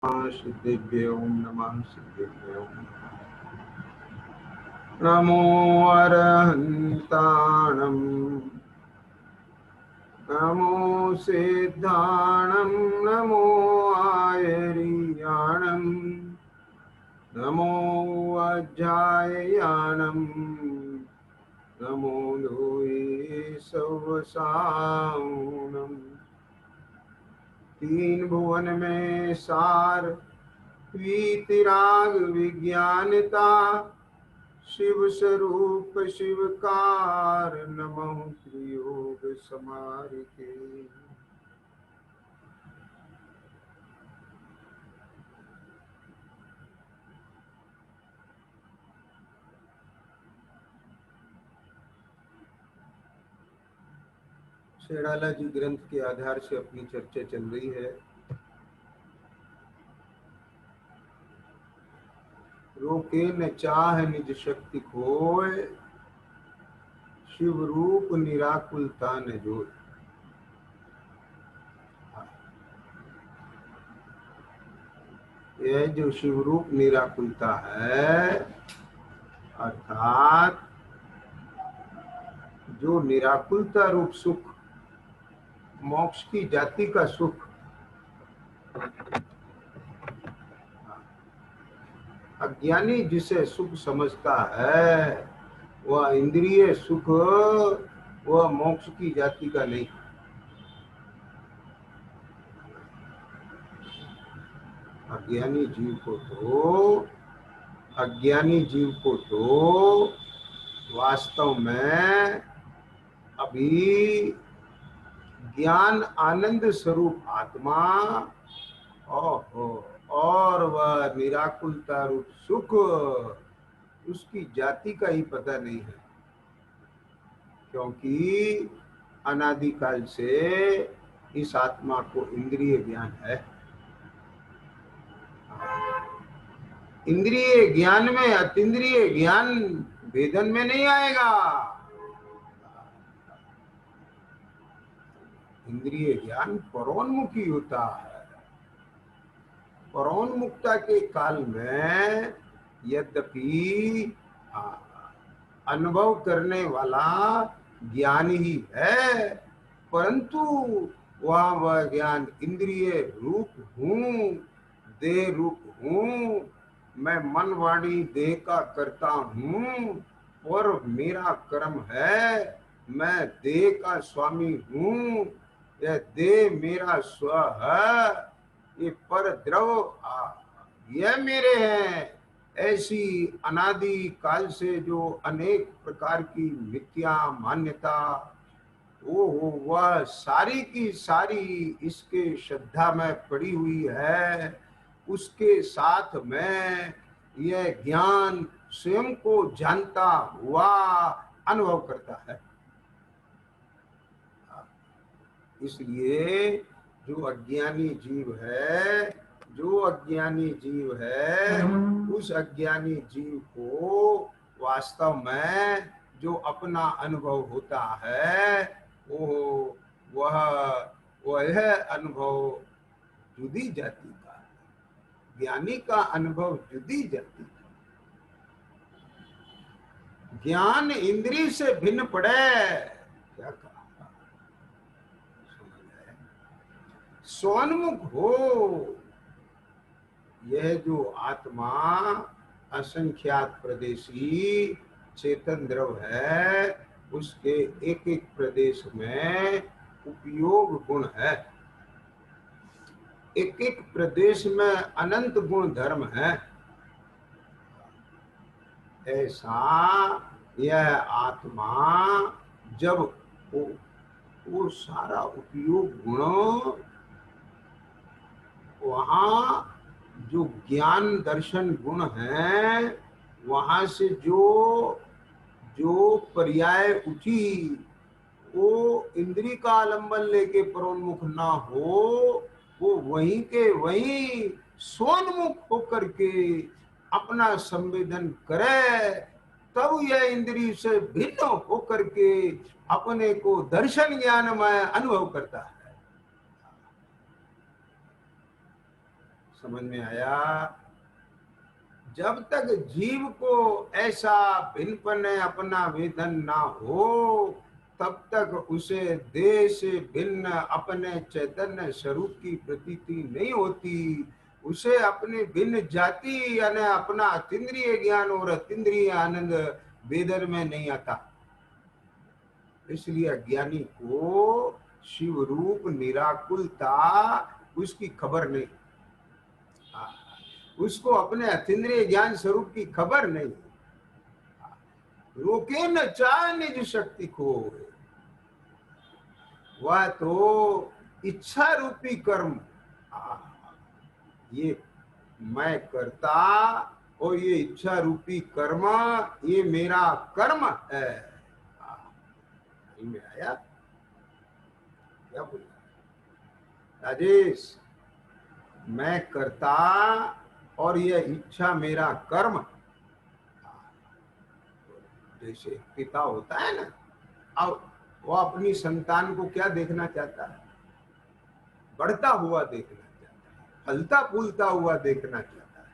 सिद्धेभ्यो नमः सिद्धेभ्यो नमो अरहन्ताणं नमो सिद्धाणं नमो आयर्याणं नमो वज्राययाणं नमो लोये सवसानम् तीन भुवन में सार वीतराग विज्ञानता शिव स्वरूप शिवकार नमः त्रियोग समारिते। शेराला जी ग्रंथ के आधार से अपनी चर्चा चल रही है। रोके न चाह निज शक्ति खोए, शिव रूप निराकुलता न जोए। यह जो शिव रूप निराकुलता है, अर्थात जो निराकुलता रूप सुख, मोक्ष की जाति का सुख, अज्ञानी जिसे सुख समझता है वह इंद्रिय सुख, वह मोक्ष की जाति का नहीं। अज्ञानी जीव को तो वास्तव में अभी ज्ञान आनंद स्वरूप आत्मा और वह निराकुलता रूप सुख, उसकी जाति का ही पता नहीं है, क्योंकि अनादिकाल से इस आत्मा को इंद्रिय ज्ञान है। इंद्रिय ज्ञान में अतीन्द्रिय ज्ञान वेदन में नहीं आएगा। इंद्रिय ज्ञान परोन्मुखी होता है। परोन्मुक्ता के काल में यद्यपि अनुभव करने वाला ज्ञान ही है, परंतु वह ज्ञान इंद्रिय रूप हूँ, देह रूप हूँ, मैं मन वाणी देह का करता हूँ और मेरा कर्म है, मैं देह का स्वामी हूँ, यह देह मेरा स्व है, ये पर द्रव यह मेरे हैं। ऐसी अनादि काल से जो अनेक प्रकार की मिथ्या मान्यता वह सारी की सारी इसके श्रद्धा में पड़ी हुई है, उसके साथ में यह ज्ञान स्वयं को जानता हुआ अनुभव करता है। इसलिए जो अज्ञानी जीव है, उस अज्ञानी जीव को वास्तव में जो अपना अनुभव होता है, वह अनुभव जुदी जाति का है। ज्ञानी का अनुभव जुदी जाति का। ज्ञान इंद्रिय से भिन्न पड़े, क्या कहा? स्वोन्मुख हो। यह जो आत्मा असंख्यात प्रदेशी चेतन द्रव है, उसके एक एक प्रदेश में उपयोग गुण है, एक एक प्रदेश में अनंत गुण धर्म है। ऐसा यह आत्मा जब वो सारा उपयोग गुण वहाँ जो ज्ञान दर्शन गुण है, वहां से जो पर्याय उठी, वो इंद्रिय का आलंबन लेके परोन्मुख ना हो, वो वहीं के वहीं स्वोन्मुख होकर के अपना संवेदन करे, तब यह इंद्रिय से भिन्न होकर के अपने को दर्शन ज्ञान में अनुभव करता है। समझ में आया? जब तक जीव को ऐसा भिन्नपन अपना वेदन ना हो, तब तक उसे देह से भिन्न अपने चैतन्य स्वरूप की प्रतीति नहीं होती। उसे अपनी भिन्न जाति यानी अपना अतीन्द्रिय ज्ञान और अतीन्द्रिय आनंद वेदन में नहीं आता। इसलिए अज्ञानी को शिव रूप निराकुलता उसकी खबर नहीं, उसको अपने अतीन्द्रिय ज्ञान स्वरूप की खबर नहीं। रोके न चाह निज शक्ति को, वह तो इच्छा रूपी कर्म, ये मैं करता और ये इच्छा रूपी कर्म, ये मेरा कर्म है। में आया क्या बोला राजेश? मैं करता और ये इच्छा मेरा कर्म। जैसे पिता होता है ना, अब वो अपनी संतान को क्या देखना चाहता है? बढ़ता हुआ देखना चाहता है, फलता फूलता हुआ देखना चाहता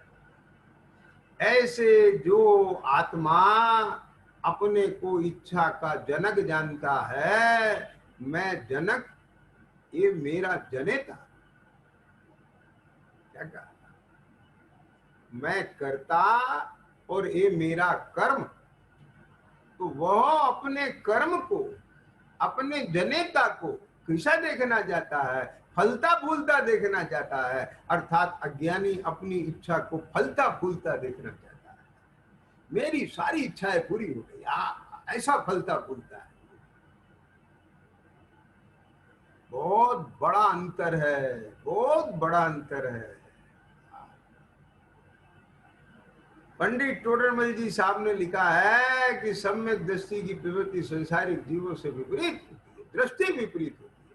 है। ऐसे जो आत्मा अपने को इच्छा का जनक जानता है, मैं जनक, ये मेरा जनेता, क्या कहा? मैं करता और ये मेरा कर्म। तो वह अपने कर्म को, अपने जनेता को कैसा देखना चाहता है? फलता फूलता देखना चाहता है। अर्थात अज्ञानी अपनी इच्छा को फलता फूलता देखना चाहता है। मेरी सारी इच्छाएं पूरी हो गई, ऐसा फलता फूलता है। बहुत बड़ा अंतर है, बहुत बड़ा अंतर है। पंडित टोडरमल जी साहब ने लिखा है कि सम्यक दृष्टि की प्रवृत्ति संसारिक जीवों से विपरीत होती है, दृष्टि विपरीत होती है।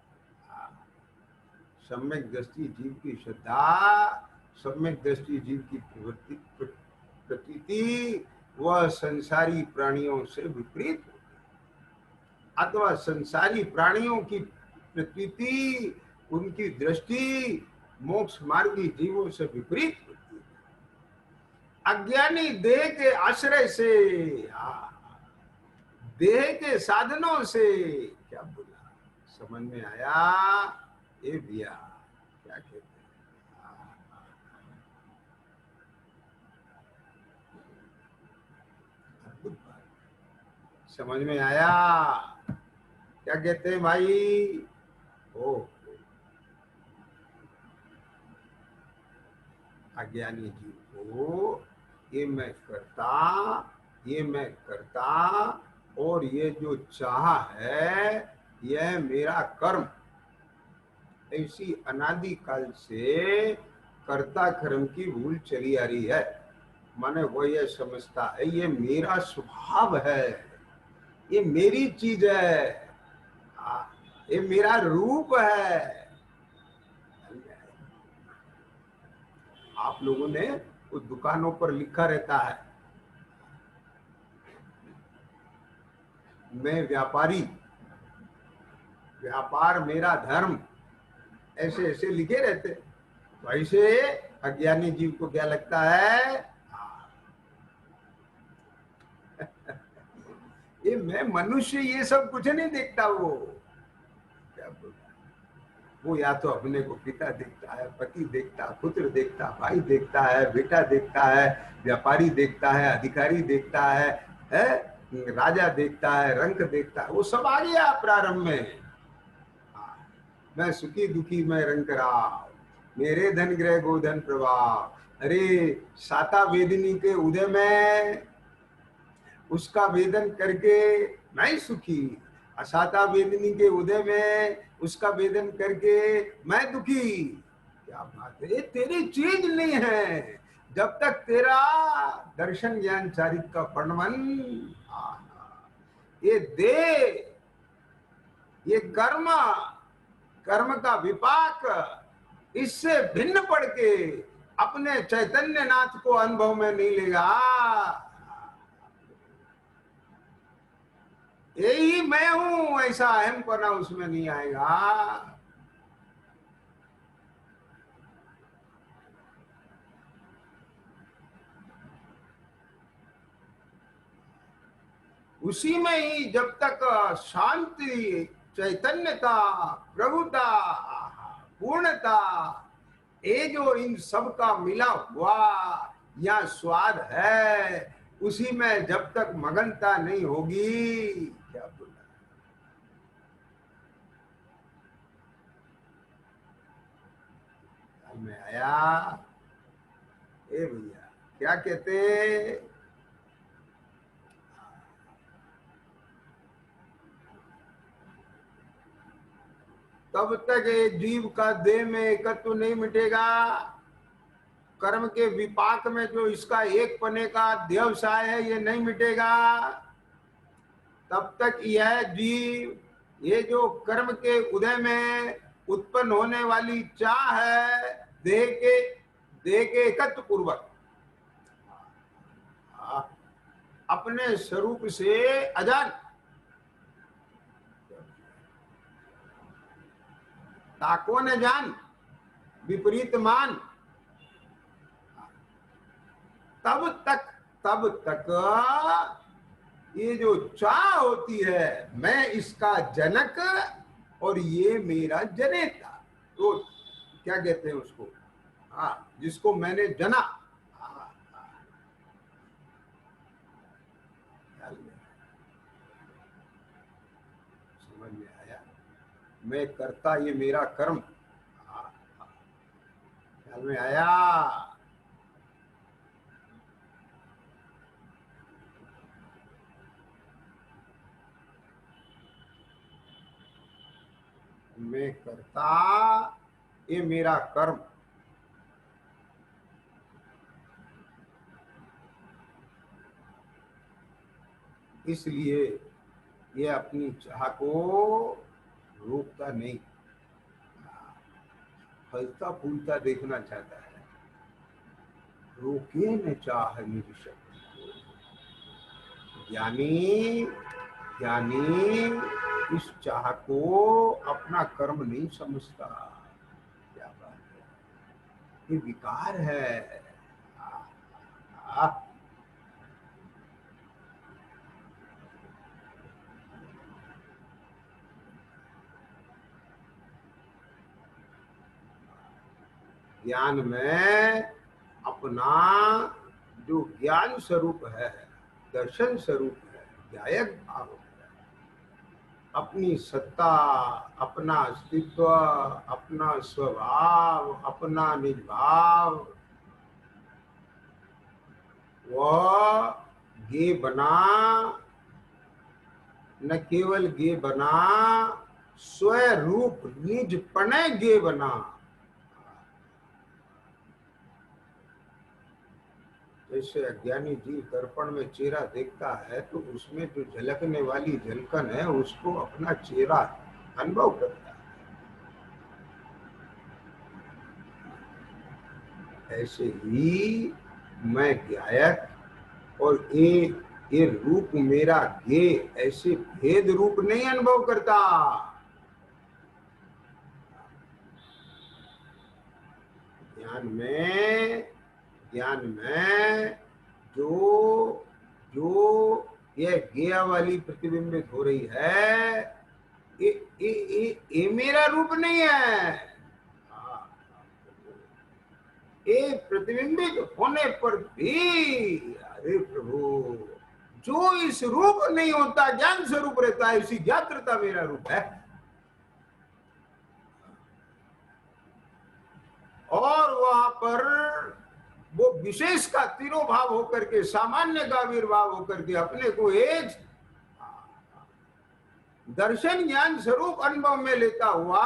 सम्यक दृष्टि जीव की श्रद्धा, सम्यक दृष्टि जीव की प्रवृत्ति प्रतीति, वह संसारी प्राणियों से विपरीत होती है। अथवा संसारी प्राणियों की प्रतीति, उनकी दृष्टि मोक्ष मार्गी जीवों से विपरीत होती है। अज्ञानी देह के आश्रय से, देह के साधनों से, क्या बोला? समझ में आया? ये भैया क्या कहते हैं? अद्भुत बात। समझ में आया? क्या कहते हैं भाई? ओ अज्ञानी जीव को ये मैं करता, ये मैं करता और ये जो चाह है यह मेरा कर्म, ऐसी अनादि काल से कर्ता कर्म की भूल चली आ रही है। माने वो ये समझता है ये मेरा स्वभाव है, ये मेरी चीज है, ये मेरा रूप है। आप लोगों ने उस दुकानों पर लिखा रहता है, मैं व्यापारी, व्यापार मेरा धर्म, ऐसे ऐसे लिखे रहते। तो ऐसे अज्ञानी जीव को क्या लगता है? ये मैं मनुष्य, ये सब कुछ नहीं देखता। वो क्या बोलता? वो या तो अपने को पिता देखता है, पति देखता, पुत्र देखता, भाई देखता है, बेटा देखता है, व्यापारी देखता है, अधिकारी देखता है, राजा देखता है, रंक देखता है। वो सब आ गया प्रारंभ में। मैं सुखी दुखी मैं रंक राव, मेरे धन ग्रह गोधन प्रभाव। अरे साता वेदिनी के उदय में उसका वेदन करके मैं सुखी, असाता वेदिनी के उदय में उसका वेदन करके मैं दुखी। क्या बात है? ये तेरी चीज नहीं है। जब तक तेरा दर्शन ज्ञान चारित्र का वर्णन, ये दे, ये कर्म, कर्म का विपाक, इससे भिन्न पड़ के अपने चैतन्य नाथ को अनुभव में नहीं लेगा। यही मैं हूं, ऐसा अहम पना उसमें नहीं आएगा। उसी में ही जब तक शांति, चैतन्यता, प्रभुता, पूर्णता, ये जो इन सब का मिला हुआ या स्वाद है, उसी में जब तक मगनता नहीं होगी, क्या बोला में आया। ए भैया क्या कहते, तब तक ये जीव का देह में एकत्व नहीं मिटेगा, कर्म के विपाक में जो इसका एक पने का व्यवसाय है ये नहीं मिटेगा, तब तक यह जीव, ये जो कर्म के उदय में उत्पन्न होने वाली चाह है, देह के एकत्व पूर्वक अपने स्वरूप से अजान, ताको न जान विपरीत मान, तब तक ये जो चाह होती है, मैं इसका जनक और ये मेरा जनेता, तो क्या कहते हैं उसको, हाँ, जिसको मैंने जना, समझ में आया, मैं करता ये मेरा कर्म, ख्याल में आया। मैं करता ये मेरा कर्म, इसलिए ये अपनी चाह को रोकता नहीं, फलता फूलता देखना चाहता है, रोके न चाह निज शक्ति को। ज्ञानी इस चाह को अपना कर्म नहीं समझता, क्या बात है, ये विकार है। ज्ञान में अपना जो ज्ञान स्वरूप है, दर्शन स्वरूप है, ज्ञायक भाव है, अपनी सत्ता, अपना अस्तित्व, अपना स्वभाव, अपना निज भाव, वह गे बना, न केवल गे बना, स्वरूप निज पने गे बना। जैसे अज्ञानी जीव दर्पण में चेहरा देखता है तो उसमें जो झलकने वाली झलकन है उसको अपना चेहरा अनुभव करता है। ऐसे ही मैं ज्ञायक और ये रूप मेरा गे, ऐसे भेद रूप नहीं अनुभव करता। ज्ञान में जो ये गेया वाली प्रतिबिंबित हो रही है, ये मेरा रूप नहीं है। ये प्रतिबिंबित होने पर भी, अरे प्रभु, जो इस रूप नहीं होता ज्ञान स्वरूप रहता है, इसी ज्ञात्रता मेरा रूप है। और वहां पर वो विशेष का तिरोभाव होकर के, सामान्य का आविर्भाव होकर के अपने को एक दर्शन ज्ञान स्वरूप अनुभव में लेता हुआ,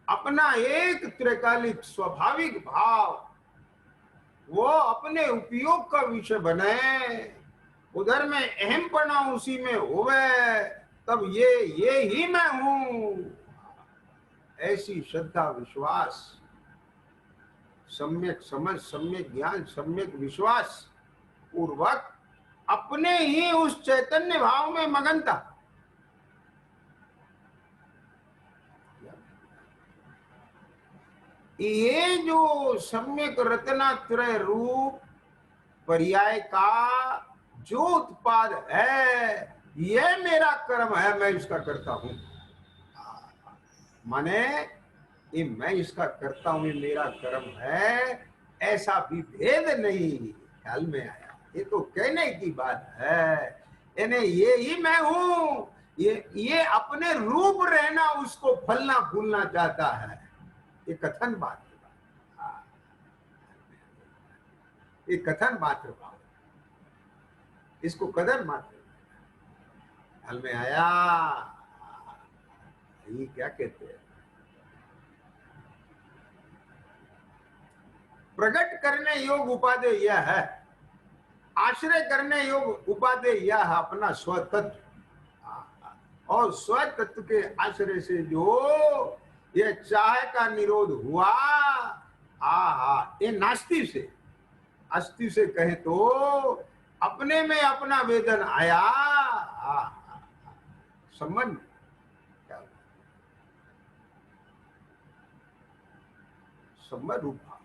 अपना एक त्रिकालिक स्वाभाविक भाव वो अपने उपयोग का विषय बने, उधर में अहमपना उसी में होवे, तब ये ही मैं हूं, ऐसी श्रद्धा विश्वास, सम्यक समझ, सम्यक ज्ञान, सम्यक विश्वास पूर्वक अपने ही उस चैतन्य भाव में मगनता। ये जो सम्यक रत्नात्रय रूप पर्याय का जो उत्पाद है, ये मेरा कर्म है, मैं इसका करता हूं। माने ये मैं इसका करता हूं, ये मेरा कर्म है, ऐसा भी भेद नहीं ख्याल में आया। ये तो कहने की बात है, यानी ये ही मैं हूं। ये अपने रूप रहना उसको फलना फूलना चाहता है, ये कथन बात है। ये कथन मात्र भाव, इसको कदर मात्र ख्याल में आया। ये क्या कहते हैं, प्रकट करने योग उपादेय यह है, आश्रय करने योग उपादेय यह है अपना स्वतत्व, और स्वतत्व के आश्रय से जो ये चाह का निरोध हुआ, ये नास्ति से, अस्थि से कहे तो अपने में अपना वेदन आया। संबंध संबंध रूपा,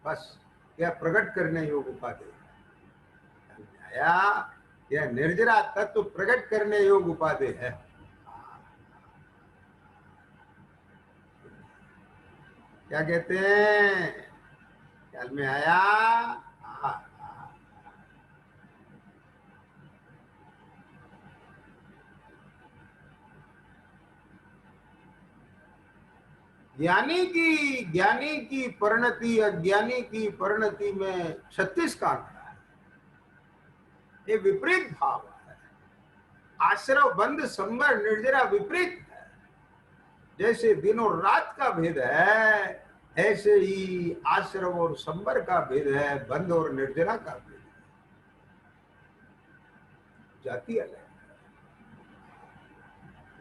बस यह प्रकट करने योग उपादेय आया। यह निर्जरा तत्व प्रकट करने योग उपादेय है। क्या कहते हैं, ख्याल में आया। ज्ञानी की परिणति अज्ञानी की परिणति में 36 का अंतर है। ये विपरीत भाव है। आश्रव बंध संवर निर्जरा विपरीत है। जैसे दिन और रात का भेद है, ऐसे ही आश्रव और संवर का भेद है, बंध और निर्जरा का भेद है। जाति अलग,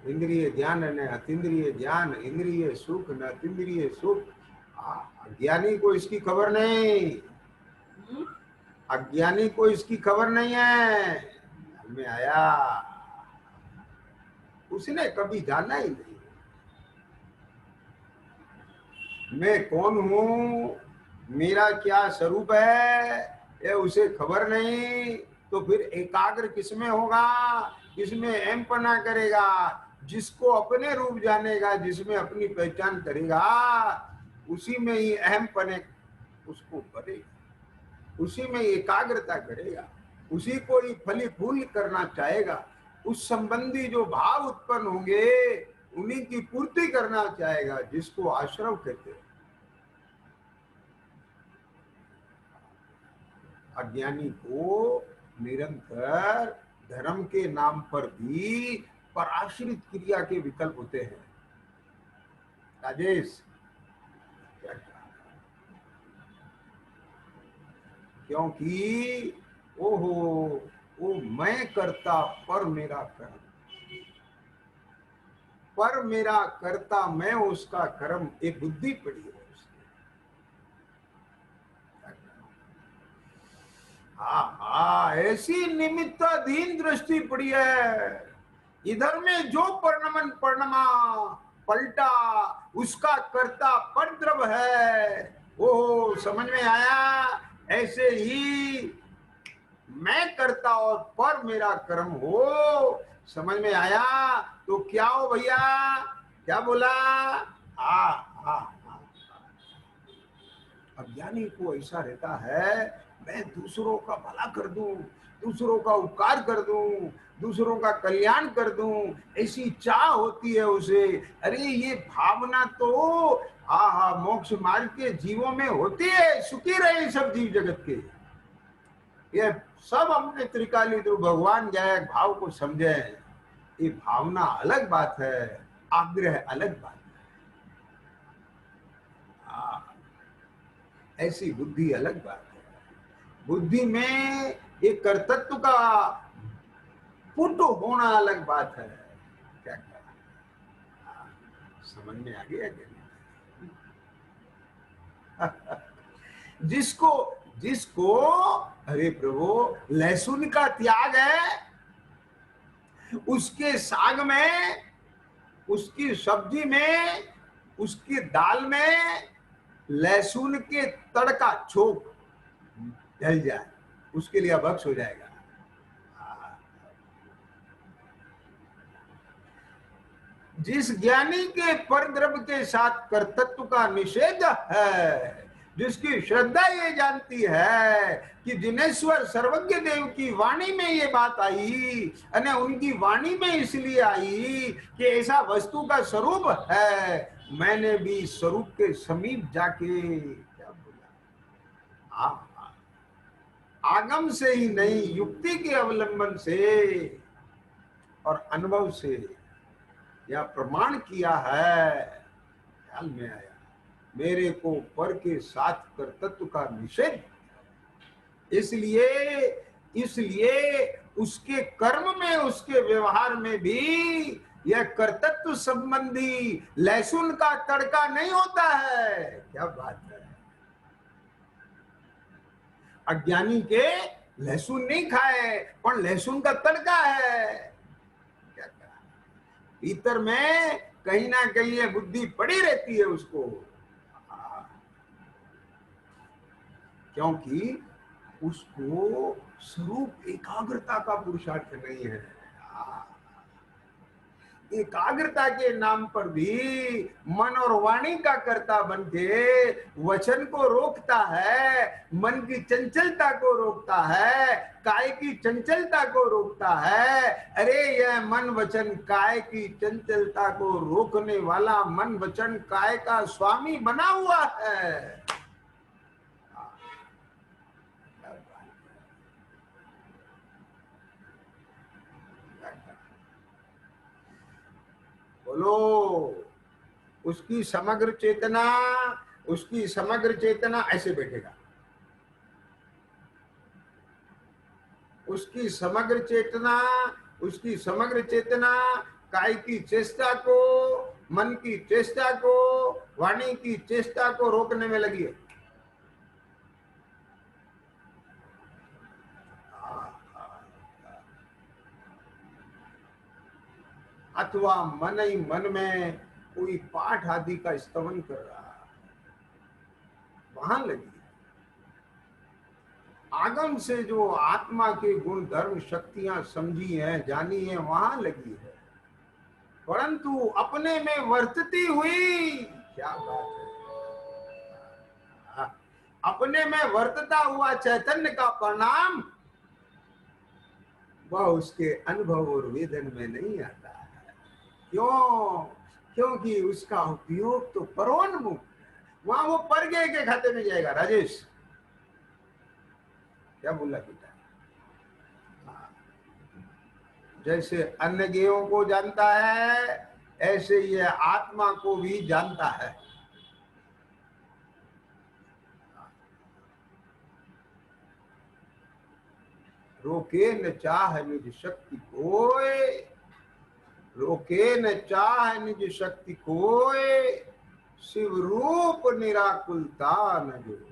इंद्रिय ज्ञान न अतीन्द्रिय ज्ञान, इंद्रिय सुख न अतीन्द्रिय सुख। अज्ञानी को इसकी खबर नहीं, अज्ञानी को इसकी खबर नहीं है। हमें आया, उसने कभी जाना ही नहीं मैं कौन हूं, मेरा क्या स्वरूप है, ये उसे खबर नहीं। तो फिर एकाग्र किसमें होगा, किसमें अहमपना करेगा। जिसको अपने रूप जानेगा, जिसमें अपनी पहचान करेगा, उसी में ही अहमपने उसको बढ़ेगा, उसी में एकाग्रता करेगा, उसी को ही फली फूल करना चाहेगा। उस संबंधी जो भाव उत्पन्न होंगे उन्हीं की पूर्ति करना चाहेगा, जिसको आश्रव कहते हैं। अज्ञानी को निरंतर धर्म के नाम पर भी पराश्रित क्रिया के विकल्प होते हैं। राजेश क्या, क्योंकि ओहो वो मैं करता पर मेरा कर्म, पर मेरा करता मैं उसका कर्म, एक बुद्धि पड़ी है उसकी। ऐसी निमित्ताधीन दृष्टि पड़ी है। इधर में जो परिणमन परिणमा पलटा, उसका कर्ता परद्रव है। वो समझ में आया। ऐसे ही मैं करता और पर मेरा कर्म हो, समझ में आया। तो क्या हो भैया, क्या बोला? अज्ञानी को ऐसा रहता है, मैं दूसरों का भला कर दूं, दूसरों का उपकार कर दूं, दूसरों का कल्याण कर दूं, ऐसी चाह होती है उसे। अरे ये भावना तो मोक्ष मार्ग के जीवों में होती है। सुखी रहे सब जीव जगत के, ये सब अपने त्रिकालीन भगवान गायक भाव को समझे। ये भावना अलग बात है, आग्रह अलग बात है। ऐसी बुद्धि अलग बात है। बुद्धि में एक कर्तृत्व का पुट होना अलग बात है। क्या समझ में आ गया? जिसको अरे प्रभु लहसुन का त्याग है, उसके साग में, उसकी सब्जी में उसकी दाल में लहसुन के तड़का छोक ढल जाए, उसके लिए अभक्ष हो जाएगा। जिस ज्ञानी के परद्रव्य के साथ कर्तृत्व का निषेध है, जिसकी श्रद्धा ये जानती है कि जिनेश्वर सर्वज्ञ देव की वाणी में ये बात आई, अने उनकी वाणी में इसलिए आई कि ऐसा वस्तु का स्वरूप है, मैंने भी स्वरूप के समीप जाके क्या बोला, आगम से ही नहीं, युक्ति के अवलंबन से और अनुभव से यह प्रमाण किया है। ख्याल में आया, मेरे को पर के साथ कर्तृत्व का निषेध, इसलिए इसलिए उसके कर्म में, उसके व्यवहार में भी यह कर्तृत्व संबंधी लहसुन का तड़का नहीं होता है। क्या बात है, अज्ञानी के लहसुन नहीं खाए, पर लहसुन का तड़का है। क्या कहा, भीतर में कहीं ना कहीं ये बुद्धि पड़ी रहती है उसको, क्योंकि उसको स्वरूप एकाग्रता का पुरुषार्थ नहीं है। एकाग्रता के नाम पर भी मन और वाणी का कर्ता बन के वचन को रोकता है, मन की चंचलता को रोकता है, काय की चंचलता को रोकता है। अरे यह मन वचन काय की चंचलता को रोकने वाला मन वचन काय का स्वामी बना हुआ है। बोलो, उसकी समग्र चेतना, उसकी समग्र चेतना ऐसे बैठेगा, उसकी समग्र चेतना, उसकी समग्र चेतना काय की चेष्टा को, मन की चेष्टा को, वाणी की चेष्टा को रोकने में लगी है। अथवा मन ही मन में कोई पाठ आदि का स्तवन कर रहा है, वहां लगी। आगम से जो आत्मा के गुण धर्म शक्तियां समझी हैं, जानी हैं, वहां लगी है, परंतु अपने में वर्तती हुई, क्या बात है, अपने में वर्तता हुआ चैतन्य का परिणाम वह उसके अनुभव और वेदन में नहीं आता है। क्यों? क्योंकि उसका उपयोग तो परोन्मुख, वहां वो परगे के खाते में जाएगा। राजेश क्या बोला बेटा? जैसे अन्न गेहूं को जानता है, ऐसे ये आत्मा को भी जानता है। रोके न चाह निज शक्ति कोय, रोके न चाह निज शक्ति कोय, शिव रूप निराकुलता न जो।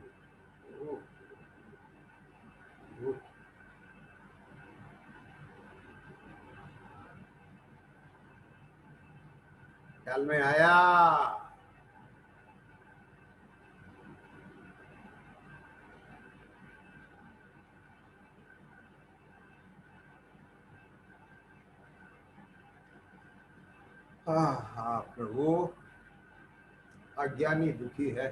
ख्याल में आया? हाँ प्रभु, अज्ञानी दुखी है,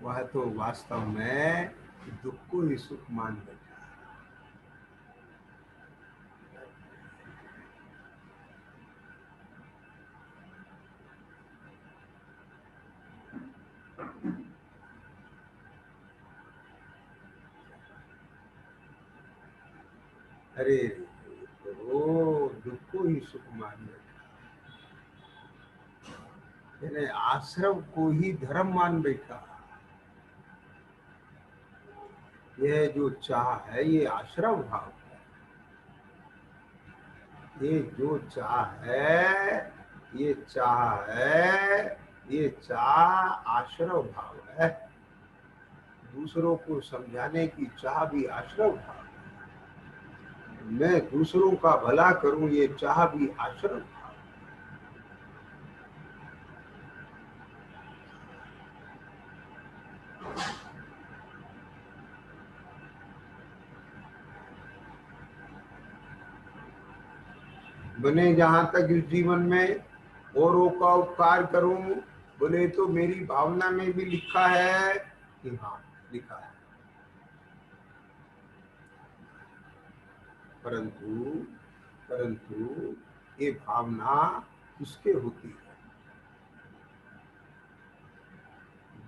वह तो वास्तव में दुख को ही सुख मान बैठा है। अरे वो दुख को ही सुख मान बैठा, यानी आश्रम को ही धर्म मान बैठा। यह जो चाह है ये आश्रव भाव है, ये जो चाह है, ये चाह है, ये चाह आश्रव भाव है। दूसरों को समझाने की चाह भी आश्रव भाव है, मैं दूसरों का भला करूं, ये चाह भी आश्रव भाव। बने जहां तक इस जीवन में औरों का उपकार करूं, बोले तो मेरी भावना में भी लिखा है कि हाँ लिखा है, परंतु परंतु ये भावना किसके होती है?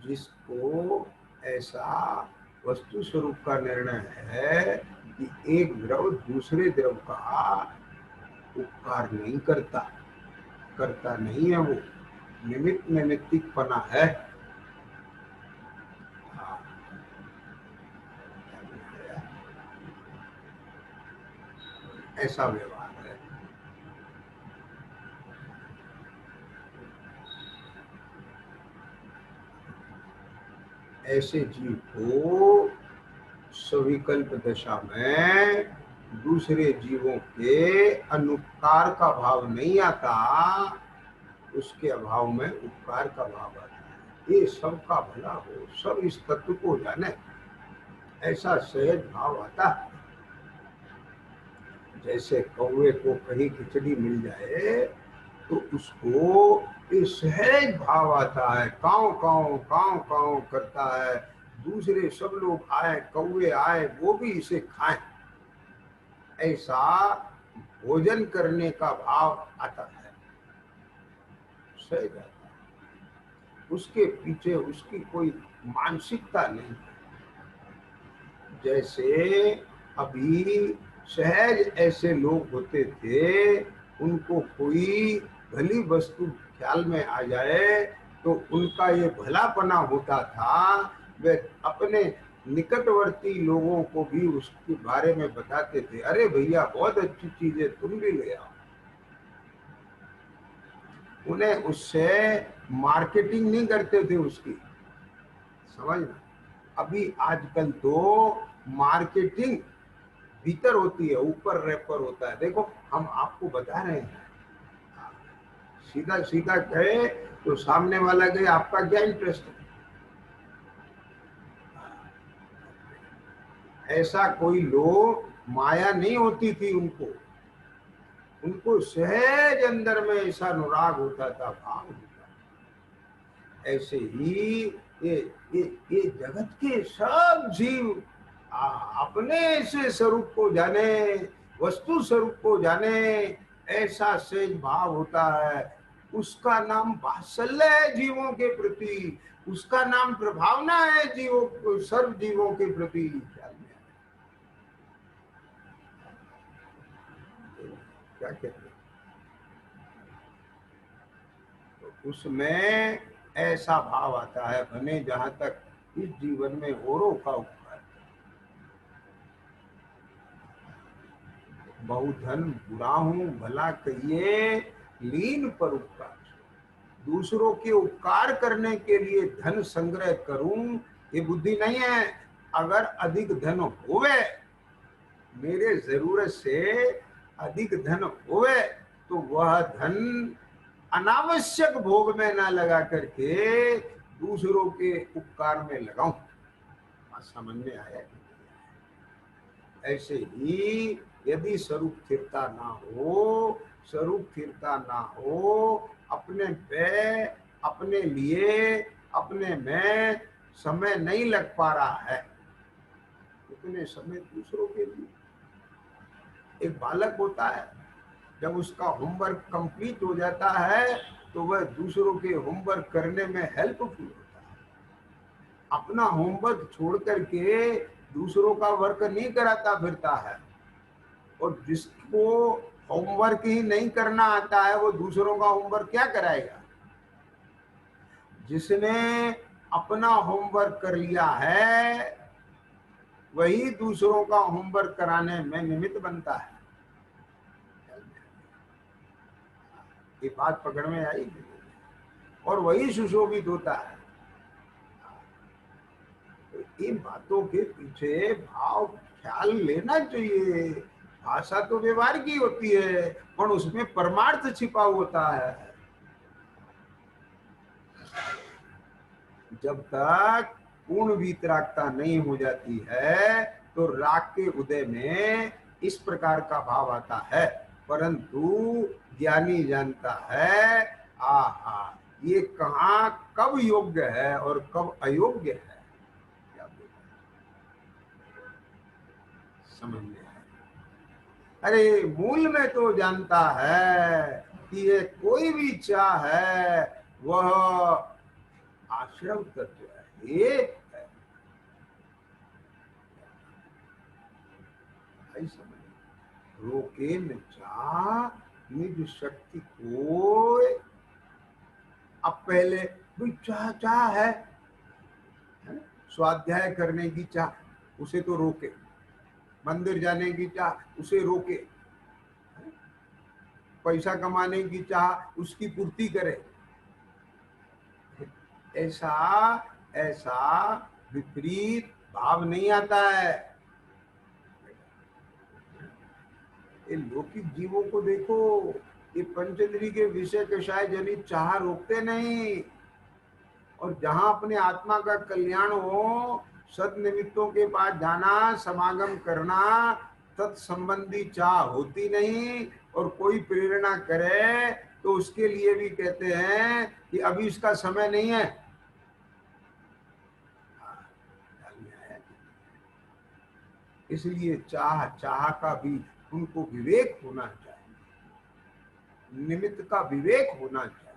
जिसको ऐसा वस्तु स्वरूप का निर्णय है कि एक द्रव दूसरे द्रव का उपकार नहीं करता, करता नहीं है, वो निमित्त नैमित्तिकपना है। ऐसा व्यवहार है। ऐसे जीव को सविकल्प दशा में दूसरे जीवों के अनुपकार का भाव नहीं आता, उसके अभाव में उपकार का भाव आता है। ये सबका भला हो, सब इस तत्व को जाने, ऐसा सहज भाव आता है। जैसे कौवे को कहीं खिचड़ी मिल जाए तो उसको ये सहज भाव आता है, काव काव काव काव करता है, दूसरे सब लोग आए, कौवे आए, वो भी इसे खाएं, ऐसा भोजन करने का भाव आता है, सहज आता है। उसके पीछे उसकी कोई मानसिकता नहीं। जैसे अभी सहज ऐसे लोग होते थे, उनको कोई भली वस्तु ख्याल में आ जाए तो उनका ये भलापना होता था, वे अपने निकटवर्ती लोगों को भी उसके बारे में बताते थे, अरे भैया बहुत अच्छी चीज है, तुम भी ले आओ। उन्हें उससे मार्केटिंग नहीं करते थे उसकी, समझना। अभी आजकल तो मार्केटिंग भीतर होती है, ऊपर रैपर होता है। देखो हम आपको बता रहे हैं, सीधा सीधा कहे तो सामने वाला कहे आपका क्या इंटरेस्ट है। ऐसा कोई लोग माया नहीं होती थी उनको, उनको सहज अंदर में ऐसा अनुराग होता था, भाव होता था। ऐसे ही ये ये जगत के सब जीव अपने ऐसे स्वरूप को जाने, वस्तु स्वरूप को जाने, ऐसा सहज भाव होता है। उसका नाम वात्सल्य है जीवों के प्रति, उसका नाम प्रभावना है जीवों, सर्व जीवों के प्रति। क्या कहते हैं, तो उसमें ऐसा भाव आता है, बने जहां तक इस जीवन में औरों का उपकार, बहुधन बुरा हूं भला कहिए, लीन पर उपकार। दूसरों के उपकार करने के लिए धन संग्रह करूं, ये बुद्धि नहीं है। अगर अधिक धन होवे, मेरे जरूरत से अधिक धन होवे, तो वह धन अनावश्यक भोग में ना लगा करके दूसरों के उपकार में लगाऊं। समझ में आया? ऐसे ही यदि स्वरूप स्थिरता ना हो, स्वरूप स्थिरता ना हो, अपने पे, अपने लिए, अपने में समय नहीं लग पा रहा है, उतने समय दूसरों के लिए। एक बालक होता है, जब उसका होमवर्क कंप्लीट हो जाता है तो वह दूसरों के होमवर्क करने में हेल्पफुल होता है। अपना होमवर्क छोड़ करके दूसरों का वर्क नहीं कराता फिरता है। और जिसको होमवर्क ही नहीं करना आता है, वो दूसरों का होमवर्क क्या कराएगा? जिसने अपना होमवर्क कर लिया है, वही दूसरों का होमवर्क कराने में निमित्त बनता है। ये बात पकड़ में आई? और वही सुशोभित होता है। तो इन बातों के पीछे भाव ख्याल लेना चाहिए। भाषा तो व्यवहार की होती है, पर उसमें परमार्थ छिपा होता है। जब तक पूर्ण वीतरागता नहीं हो जाती है तो राग के उदय में इस प्रकार का भाव आता है। परंतु ज्ञानी जानता है आहा ये कहाँ कब योग्य है और कब अयोग्य है, क्या समझ में है। अरे मूल में तो जानता है कि ये कोई भी चाह है वह आश्रव तत्व है, एक है। भाई समझ रोके न चाह निज शक्ति को। अब पहले कोई चाह चाह है ना? स्वाध्याय करने की चाह उसे तो रोके, मंदिर जाने की चाह उसे रोके, पैसा कमाने की चाह उसकी पूर्ति करे। ऐसा ऐसा विपरीत भाव नहीं आता है। ये लौकिक जीवों को देखो, ये पंचेंद्रिय के विषय कषाय जनित चाह रोकते नहीं, और जहां अपने आत्मा का कल्याण हो, सद निमित्तों के पास जाना, समागम करना, तत्संबंधी चाह होती नहीं। और कोई प्रेरणा करे तो उसके लिए भी कहते हैं कि अभी इसका समय नहीं है। इसलिए चाह चाह का भी उनको विवेक होना चाहिए, निमित्त का विवेक होना चाहिए।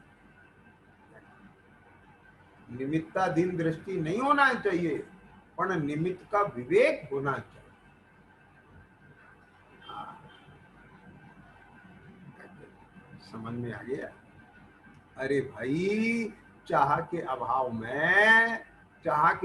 निमित्ताधीन दृष्टि नहीं होना चाहिए, पर निमित्त का विवेक होना चाहिए। समझ में आ गया? अरे भाई चाह के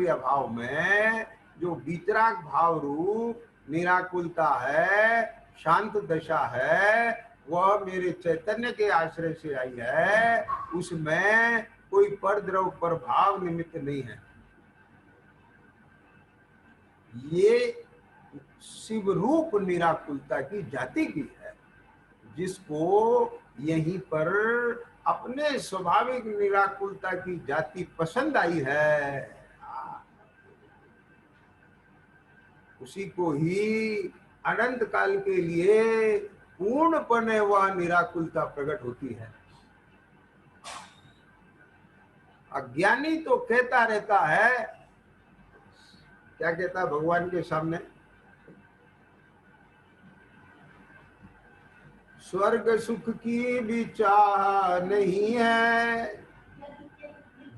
अभाव में जो वितराग भाव रूप निराकुलता है, शांत दशा है, वह मेरे चैतन्य के आश्रय से आई है। उसमें कोई परद्रव प्रभाव निमित्त नहीं है। ये शिव रूप निराकुलता की जाति की है, जिसको यहीं पर अपने स्वाभाविक निराकुलता की जाति पसंद आई है, उसी को ही अनंत काल के लिए पूर्णपणे वह निराकुलता प्रकट होती है। अज्ञानी तो कहता रहता है, क्या कहता भगवान के सामने, स्वर्ग सुख की भी चाह नहीं है,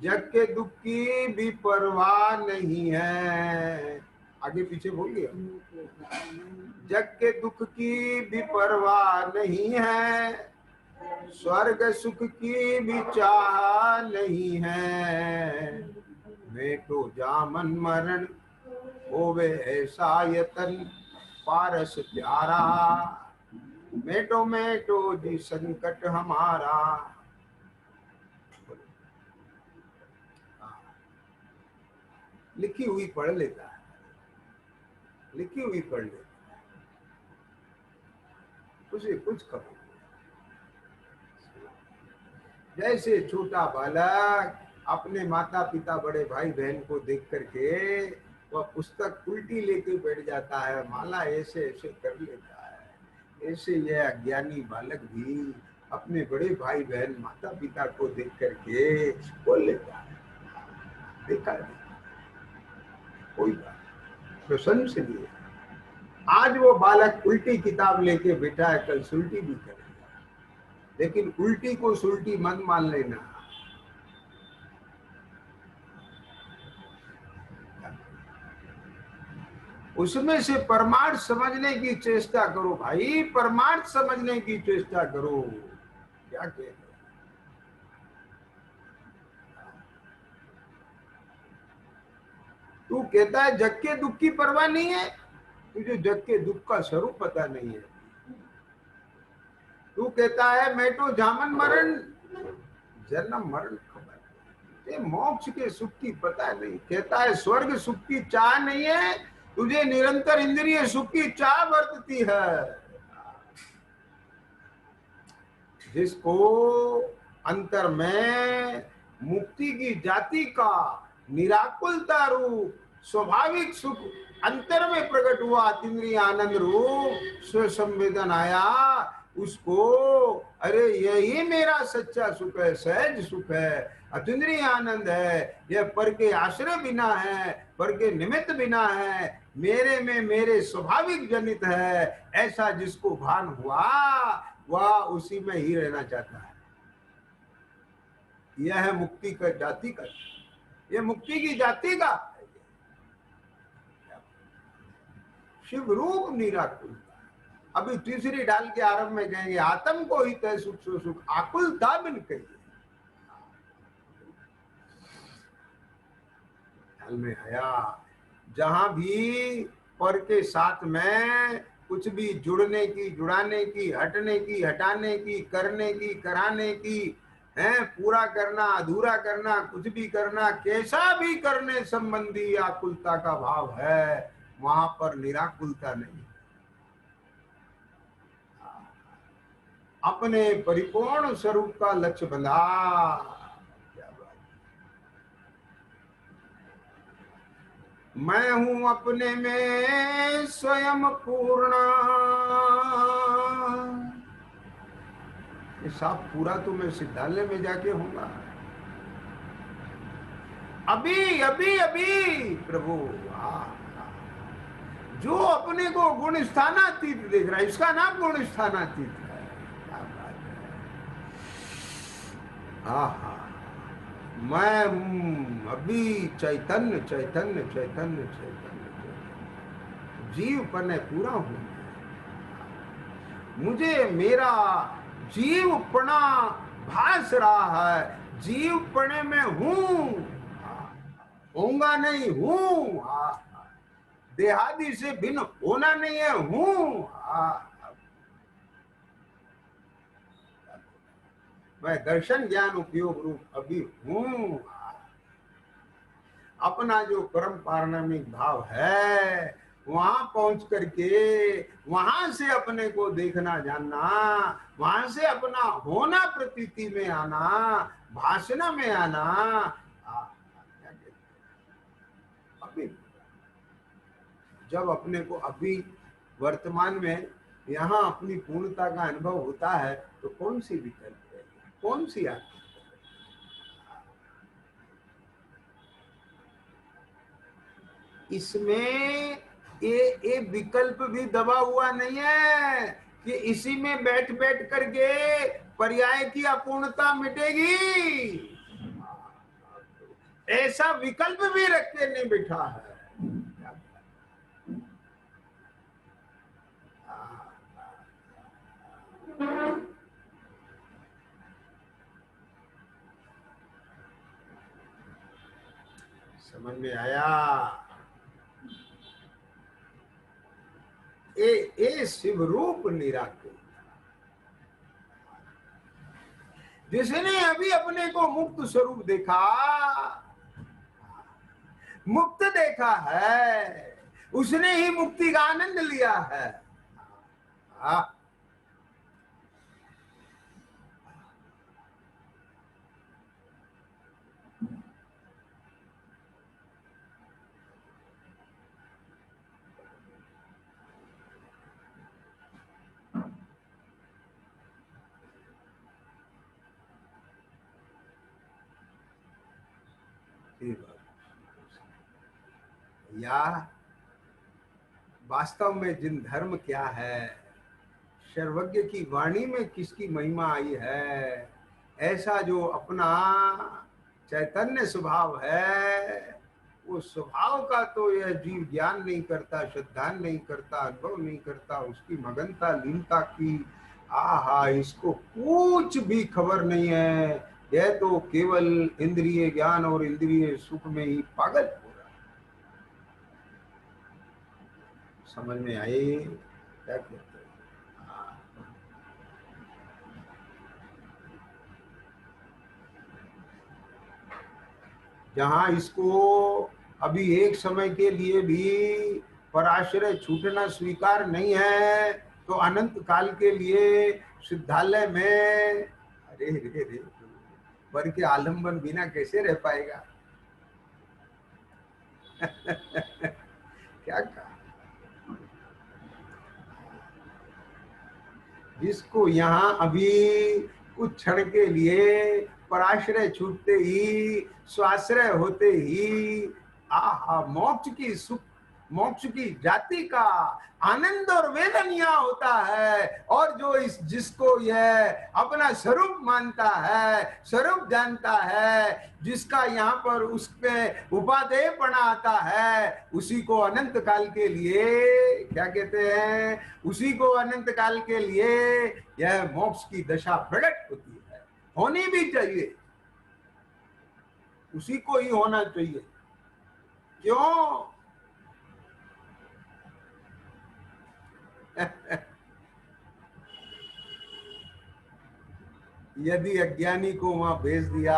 जग के दुख की भी परवाह नहीं है। आगे पीछे बोलिए, जग के दुख की भी परवाह नहीं है, स्वर्ग सुख की भी चाह नहीं है, मैं तो जामन मरण होवे ऐसा यतन पारस प्यारा, मेटो जी संकट हमारा। लिखी हुई पढ़ लेता है, लिखी हुई पढ़ लेता है, उसे कुछ खबर। जैसे छोटा बालक अपने माता पिता बड़े भाई बहन को देख करके वह पुस्तक उल्टी लेके बैठ जाता है, माला ऐसे ऐसे कर लेता है, ऐसे यह अज्ञानी बालक भी अपने बड़े भाई बहन माता पिता को देख करके बोल लेता है। देखा है कोई बात प्रशंसनीय। आज वो बालक उल्टी किताब लेके बैठा है, कल सुल्टी भी करेगा, लेकिन उल्टी को सुल्टी मत मान लेना। उसमें से परमार्थ समझने की चेष्टा करो भाई, परमार्थ समझने की चेष्टा करो। क्या कहते हैं, तू कहता है जग के दुख की परवाह नहीं है, तुझे जग के दुख का स्वरूप पता नहीं है। तू कहता है मैं तो जामन मरण, जन्म मरण खबर, ये मोक्ष के सुख की पता नहीं। कहता है स्वर्ग सुख की चाह नहीं है, तुझे निरंतर इंद्रिय सुख की चाह बरतती है। जिसको अंतर में मुक्ति की जाति का निराकुलता रूप स्वाभाविक सुख अंतर में प्रकट हुआ, अतीन्द्रिय आनंद रूप स्वसंवेदन आया, उसको अरे यही मेरा सच्चा सुख है, सहज सुख है, अतुन्द्रिय आनंद है, यह पर के आश्रय बिना है, पर के निमित्त बिना है, मेरे में मेरे स्वाभाविक जनित है, ऐसा जिसको भान हुआ वह उसी में ही रहना चाहता है। यह है मुक्ति का जाति का, यह मुक्ति की जाति का शिव रूप निराकुल। अभी तीसरी डाल के आरंभ में कहेंगे आत्म को ही तय सुख सो सुख आकुलता बिन कहिए। ख्याल में आया, जहां भी पर के साथ में कुछ भी जुड़ने की, जुड़ाने की, हटने की, हटाने की, करने की, कराने की है, पूरा करना, अधूरा करना, कुछ भी करना, कैसा भी करने संबंधी आकुलता का भाव है, वहां पर निराकुलता नहीं। अपने परिपूर्ण स्वरूप का लक्ष्य बंधा। मैं हूं अपने में स्वयं पूर्ण। ये सब पूरा तो मैं सिद्धालय में जाके होगा। अभी अभी अभी प्रभु जो अपने को गुण स्थानातीत देख रहा है, इसका नाम गुण स्थानातीत है। क्या बात है। आहा, मैं हूं अभी चैतन्य चैतन्य चैतन्य चैतन्य, जीवपन पूरा हूं। मुझे मेरा जीवपना भास रहा है, जीवपने में हूं, होऊंगा नहीं हूं। देहादि से भिन्न होना नहीं है, हूं। मैं दर्शन ज्ञान उपयोग रूप अभी हूं। अपना जो परम पारणामिक भाव है वहां पहुंच करके वहां से अपने को देखना जानना, वहां से अपना होना प्रतीति में आना, भाषण में आना। अभी जब अपने को अभी वर्तमान में यहाँ अपनी पूर्णता का अनुभव होता है तो कौन सी विकल्प है, कौन सी आती। इसमें ये विकल्प भी दबा हुआ नहीं है कि इसी में बैठ बैठ करके पर्याय की अपूर्णता मिटेगी, ऐसा विकल्प भी रख के नहीं बैठा है। समझ में आया। ए शिव रूप निराकुल, जिसने अभी अपने को मुक्त स्वरूप देखा, मुक्त देखा है, उसने ही मुक्ति का आनंद लिया है। या वास्तव में जिन धर्म क्या है, सर्वज्ञ की वाणी में किसकी महिमा आई है, ऐसा जो अपना चैतन्य स्वभाव है, वो स्वभाव का तो यह जीव ज्ञान नहीं करता, श्रद्धान नहीं करता, अनुभव नहीं करता, उसकी मगनता लीनता की आहा इसको कुछ भी खबर नहीं है। यह तो केवल इंद्रिय ज्ञान और इंद्रिय सुख में ही पागल हो रहा है। समझ में आए क्या कहते हैं। जहां इसको अभी एक समय के लिए भी पराश्रय छूटना स्वीकार नहीं है तो अनंत काल के लिए सिद्धालय में अरे रे रे पर के आलम्बन बिना कैसे रह पाएगा। क्या कहा, जिसको यहाँ अभी कुछ क्षण के लिए पराश्रय छूटते ही, स्वाश्रय होते ही आहा मोक्ष की सुख, मोक्ष की जाति का आनंद और वेदन यहाँ होता है। और जो जिसको यह अपना स्वरूप मानता है, स्वरूप जानता है, जिसका यहाँ पर उसके उपादेय पना आता है, उसी को अनंत काल के लिए क्या कहते हैं, उसी को अनंत काल के लिए यह मोक्ष की दशा प्रकट होती है, होनी भी चाहिए, उसी को ही होना चाहिए। क्यों? यदि अज्ञानी को वहां भेज दिया,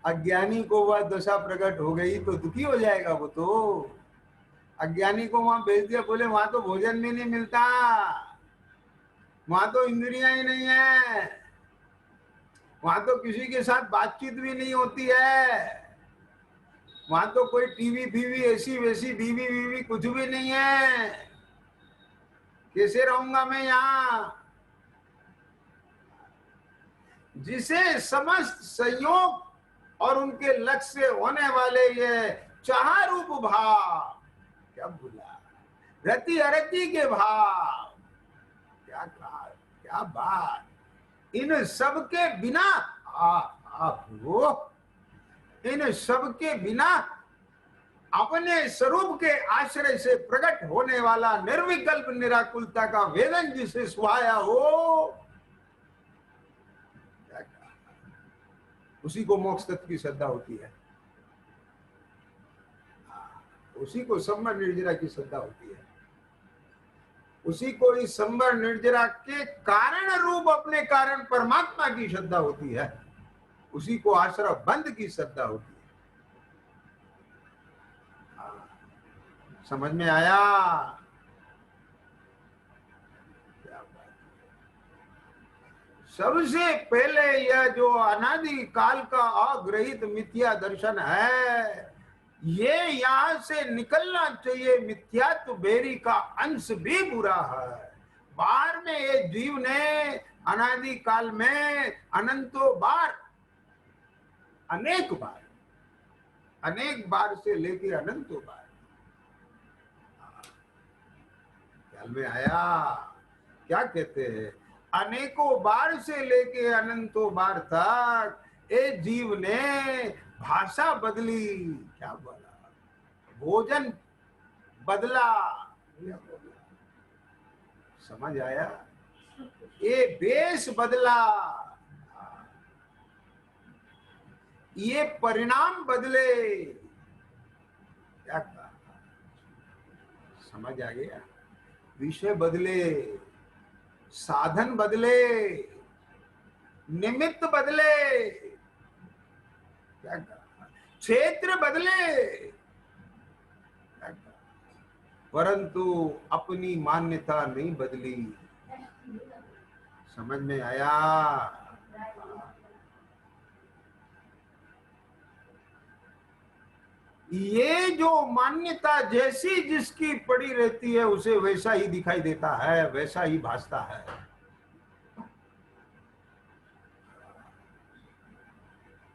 अज्ञानी को वह दशा प्रकट हो गई तो दुखी हो जाएगा वो तो। अज्ञानी को वहां भेज दिया, बोले वहां तो भोजन भी नहीं मिलता, वहां तो इंद्रियां ही नहीं है, वहां तो किसी के साथ बातचीत भी नहीं होती है, वहां तो कोई टीवी फीवी ऐसी वैसी बीवी बीवी कुछ भी नहीं है, कैसे रहूंगा मैं यहाँ? जिसे समस्त संयोग और उनके लक्ष्य से होने वाले ये चाह रूप भाव, क्या बोला, रति अरति के भाव, क्या कहा, क्या बात, इन सब के बिना इन सब के बिना अपने स्वरूप के आश्रय से प्रकट होने वाला निर्विकल्प निराकुलता का वेदन जिसे सुहाया हो, उसी को मोक्ष तत्व की श्रद्धा होती है, उसी को संवर निर्जरा की श्रद्धा होती है, उसी को इस संवर निर्जरा के कारण रूप अपने कारण परमात्मा की श्रद्धा होती है, उसी को आश्रय बंद की श्रद्धा होती है। समझ में आया? सबसे पहले यह जो अनादि काल का अग्रहित मिथ्या दर्शन है, ये यहां से निकलना चाहिए। मिथ्यात्व बेरी का अंश भी बुरा है। बाहर में ये जीव ने अनादि काल में अनंतों बार, अनेक बार से लेके अनंतों बार, ख्याल में आया? क्या कहते हैं, अनेकों बार से लेके अनंतों बार तक ए जीव ने भाषा बदली, क्या बोला, भोजन बदला, समझ आया? ये वेश बदला, ये परिणाम बदले, क्या कहा, समझ आ गया? विषय बदले, साधन बदले, निमित्त बदले, क्या कहा, क्षेत्र बदले, क्या कहा, परंतु अपनी मान्यता नहीं बदली। समझ में आया? ये जो मान्यता जैसी जिसकी पड़ी रहती है, उसे वैसा ही दिखाई देता है, वैसा ही भासता है।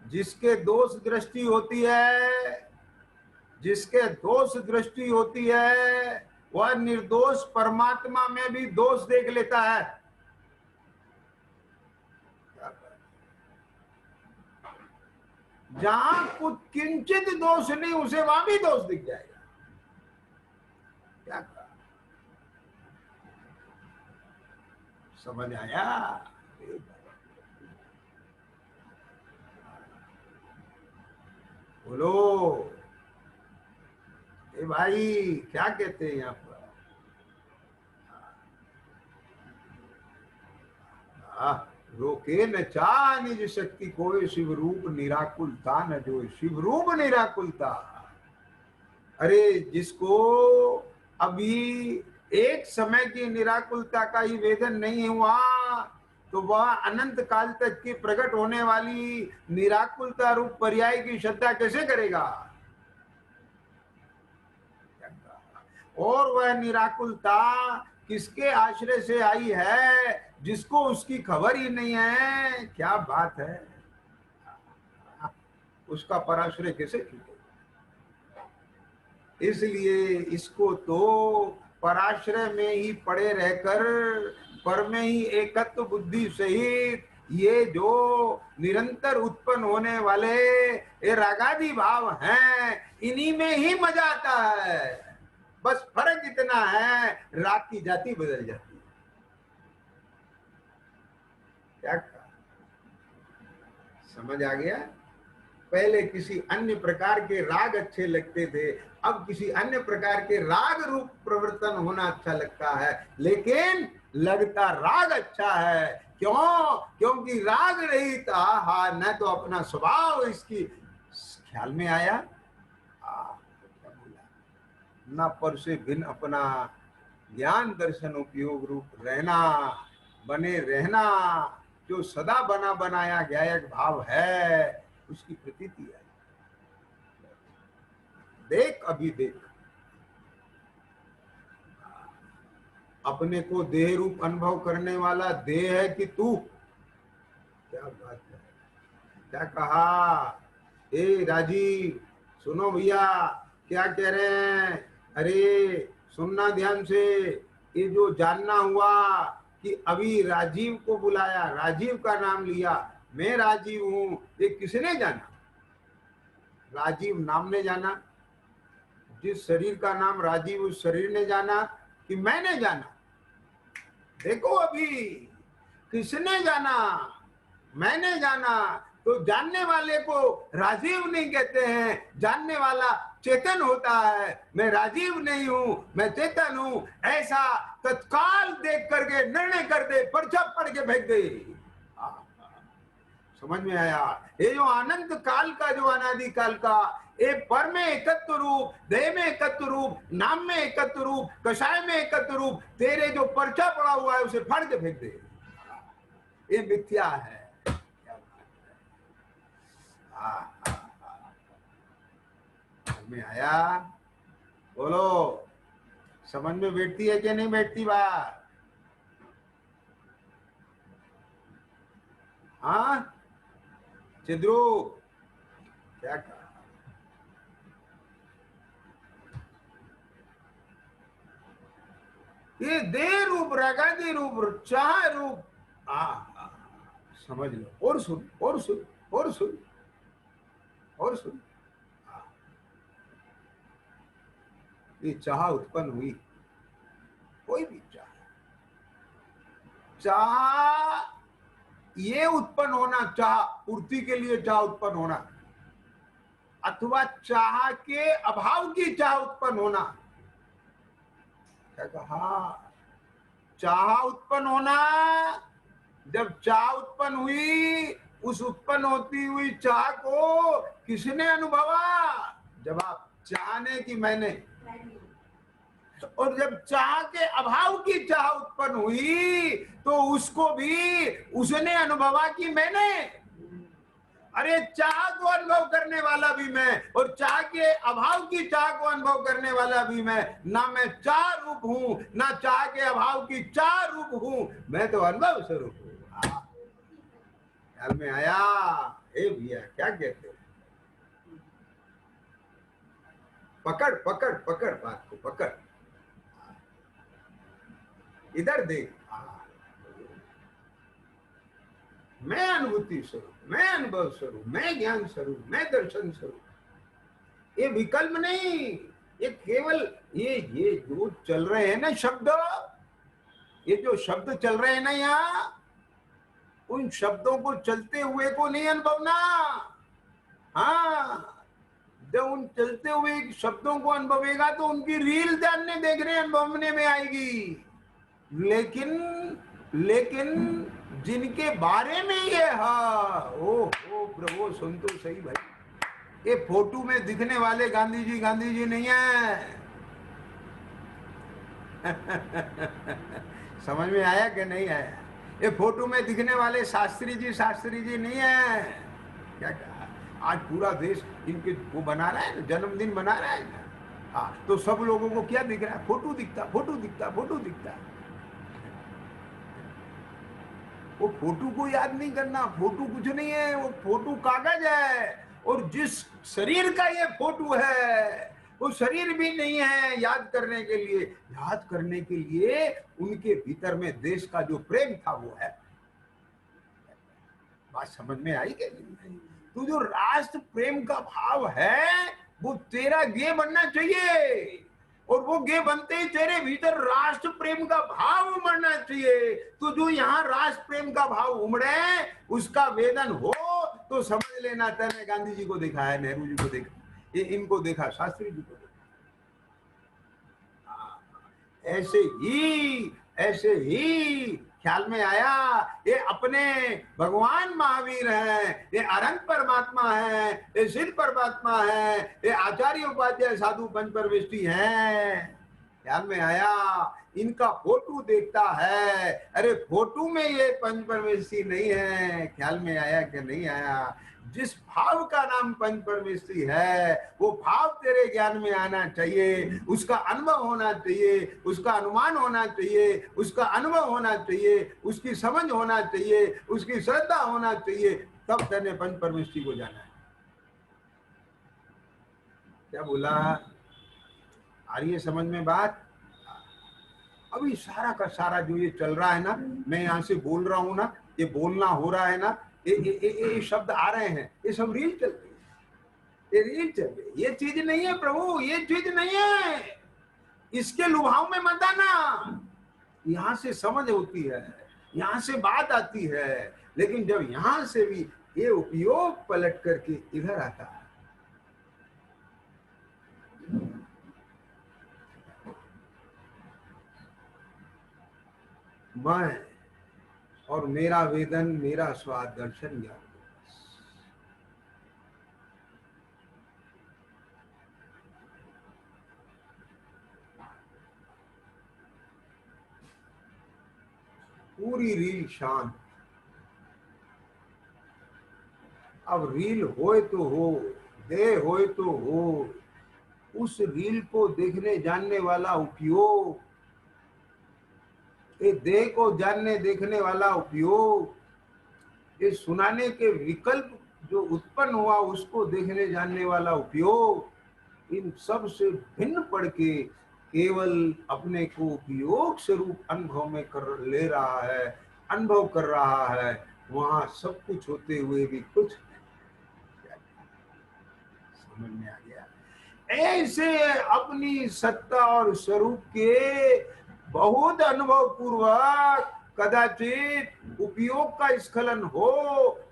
जिसके दोष दृष्टि होती है, जिसके दोष दृष्टि होती है, वह निर्दोष परमात्मा में भी दोष देख लेता है। जहां कुछ किंचित दोष नहीं, उसे वहां भी दोष दिख जाएगा। क्या कहा, समझ आया? बोलो ए भाई, क्या कहते हैं यहाँ पर? रोके न चा निज शक्ति कोई, शिव रूप निराकुलता न जो, शिव रूप निराकुलता। अरे जिसको अभी एक समय की निराकुलता का ही वेदन नहीं हुआ, तो वह अनंत काल तक की प्रकट होने वाली निराकुलता रूप पर्याय की श्रद्धा कैसे करेगा? और वह निराकुलता किसके आश्रय से आई है जिसको उसकी खबर ही नहीं है। क्या बात है, उसका पराश्रय कैसे छूटे। इसलिए इसको तो पराश्रय में ही पड़े रहकर पर में ही एकत्व बुद्धि सहित ये जो निरंतर उत्पन्न होने वाले ये रागादि भाव हैं, इन्हीं में ही मजा आता है। बस फर्क इतना है, राग की जाति बदल जाती है। क्या समझ आ गया? पहले किसी अन्य प्रकार के राग अच्छे लगते थे, अब किसी अन्य प्रकार के राग रूप प्रवर्तन होना अच्छा लगता है, लेकिन लगता राग अच्छा है। क्यों? क्योंकि राग रहित आहा न तो अपना स्वभाव इसकी ख्याल में आया, क्या बोला, न पर से भिन्न अपना ज्ञान दर्शन उपयोग रूप रहना, बने रहना, जो सदा बना बनाया गायक भाव है उसकी प्रतीति है। देख अभी देख, अपने को देह रूप अनुभव करने वाला देह है कि तू? क्या बात है, क्या कहा? ए राजीव सुनो भैया, क्या कह रहे हैं? अरे सुनना ध्यान से। ये जो जानना हुआ कि अभी राजीव को बुलाया, राजीव का नाम लिया, मैं राजीव हूं, ये किसने जाना? राजीव नाम ने जाना, जिस शरीर का नाम राजीव उस शरीर ने जाना कि मैंने जाना? देखो अभी किसने जाना? मैंने जाना। तो जानने वाले को राजीव नहीं कहते हैं, जानने वाला चेतन होता है। मैं राजीव नहीं हूं, मैं चेतन हूं, ऐसा तत्काल देख करके निर्णय कर दे, पर्चा पढ़ के फेंक दे। समझ में आया? ये जो अनंत काल का, जो अनादि काल का, एक पर में एकत्व रूप, देह में एकत्व रूप, नाम में एकत्व रूप, कषाय में एकत्व रूप, तेरे जो पर्चा पड़ा हुआ है उसे फाड़ के फेंक दे। ये मिथ्या है। में आया? बोलो, समझ में बैठती है कि नहीं बैठती बात? हाँ चिद्रू, क्या कहा? ये देह रूप, रागादि रूप, चाह रूप, समझ लो। और सुन, और सुन, और सुन, और सुन। ये चाह उत्पन्न हुई, कोई भी चाह, चाह ये उत्पन्न होना, चाह पूर्ति के लिए चाह उत्पन्न होना, अथवा चाह के अभाव की चाह उत्पन्न होना। क्या कहा? चाह उत्पन्न होना। जब चाह उत्पन्न हुई, उस उत्पन्न होती हुई चाह को किसने अनुभवा? जब आप चाहने की मैंने, और जब चाह के अभाव की चाह उत्पन्न हुई तो उसको भी उसने अनुभवा कि मैंने। अरे चाह को अनुभव करने वाला भी मैं, और चाह के अभाव की चाह को अनुभव करने वाला भी मैं। ना मैं चाह रूप हूं, ना चाह के अभाव की चाह रूप हूं, मैं तो अनुभव स्वरूप हूं। ख्याल में आया? ए भैया क्या कहते हो? पकड़ पकड़ पकड़, बात को पकड़, इधर देख। मैं अनुभूति स्वरूप, मैं अनुभव स्वरूप, मैं ज्ञान स्वरूप, मैं दर्शन स्वरूप। ये विकल्प नहीं, ये केवल ये जो चल रहे हैं ना शब्द, ये जो शब्द चल रहे हैं ना यहाँ, उन शब्दों को चलते हुए को नहीं अनुभवना। हाँ, जब उन चलते हुए शब्दों को अनुभवेगा तो उनकी रील जानने देखने अनुभवने में आएगी। लेकिन जिनके बारे में ये, हाँ ओ प्रभु सुन तो सही भाई, ये फोटो में दिखने वाले गांधी जी नहीं है। समझ में आया कि नहीं आया? ये फोटो में दिखने वाले शास्त्री जी नहीं है। क्या कहा? आज पूरा देश इनके वो बना रहा है, जन्मदिन बना रहा है। हाँ, तो सब लोगों को क्या दिख रहा है? फोटो दिखता, फोटो दिखता, फोटो दिखता। वो फोटो को याद नहीं करना, फोटो कुछ नहीं है, वो फोटो कागज है। और जिस शरीर का ये फोटो है वो शरीर भी नहीं है याद करने के लिए। याद करने के लिए उनके भीतर में देश का जो प्रेम था वो है। बात समझ में आई क्या? तो जो राष्ट्र प्रेम का भाव है वो तेरा गे बनना चाहिए, और वो गे बनते ही तेरे भीतर राष्ट्र प्रेम का भाव उमड़ना चाहिए। तो जो यहाँ राष्ट्र प्रेम का भाव उमड़े उसका वेदन हो तो समझ लेना तैने गांधी जी को देखा है, नेहरू जी को देखा, ये इनको देखा, शास्त्री जी को देखा। ऐसे ही ख्याल में आया ये अपने भगवान महावीर हैं, ये अनंत परमात्मा है, ये सिद्ध परमात्मा है, ये आचार्य उपाध्याय साधु पंच परमेष्टि हैं। ख्याल में आया इनका फोटो देखता है, अरे फोटो में ये पंच परमेष्टि नहीं है। ख्याल में आया कि नहीं आया? जिस भाव का नाम पंच परमेष्टि है वो भाव तेरे ज्ञान में आना चाहिए, उसका अनुभव होना चाहिए, उसका अनुमान होना चाहिए, उसका अनुभव होना चाहिए, उसकी समझ होना चाहिए, उसकी श्रद्धा होना चाहिए, तब तेने पंच परमेष्टि को जाना है। क्या बोला? आ रही है समझ में बात? अभी सारा का सारा जो ये चल रहा है ना, मैं यहाँ से बोल रहा हूँ ना, ये बोलना हो रहा है ना, ये शब्द आ रहे हैं, ये सब रील चल रही है, ये रील चल रही है। ये चीज नहीं है प्रभु, ये चीज नहीं है, इसके लुभाव में मत आना। यहाँ से समझ होती है, यहाँ से बात आती है, लेकिन जब यहाँ से भी ये उपयोग पलट करके इधर आता है, मैं और मेरा वेदन, मेरा स्वाद दर्शन ज्ञान, पूरी रील शांत। अब रील होए तो हो, दे होए तो हो, उस रील को देखने जानने वाला उपयोग, ये देह को जानने देखने वाला उपयोग, ये सुनाने के विकल्प जो उत्पन्न हुआ उसको देखने जानने वाला उपयोग, इन सब से भिन्न पड़ के केवल अपने को उपयोग स्वरूप अनुभव में कर ले रहा है, अनुभव कर रहा है, वहां सब कुछ होते हुए भी कुछ नहीं। समझ में आ गया? ऐसे अपनी सत्ता और स्वरूप के बहुत अनुभव पूर्वक कदाचित उपयोग का स्खलन हो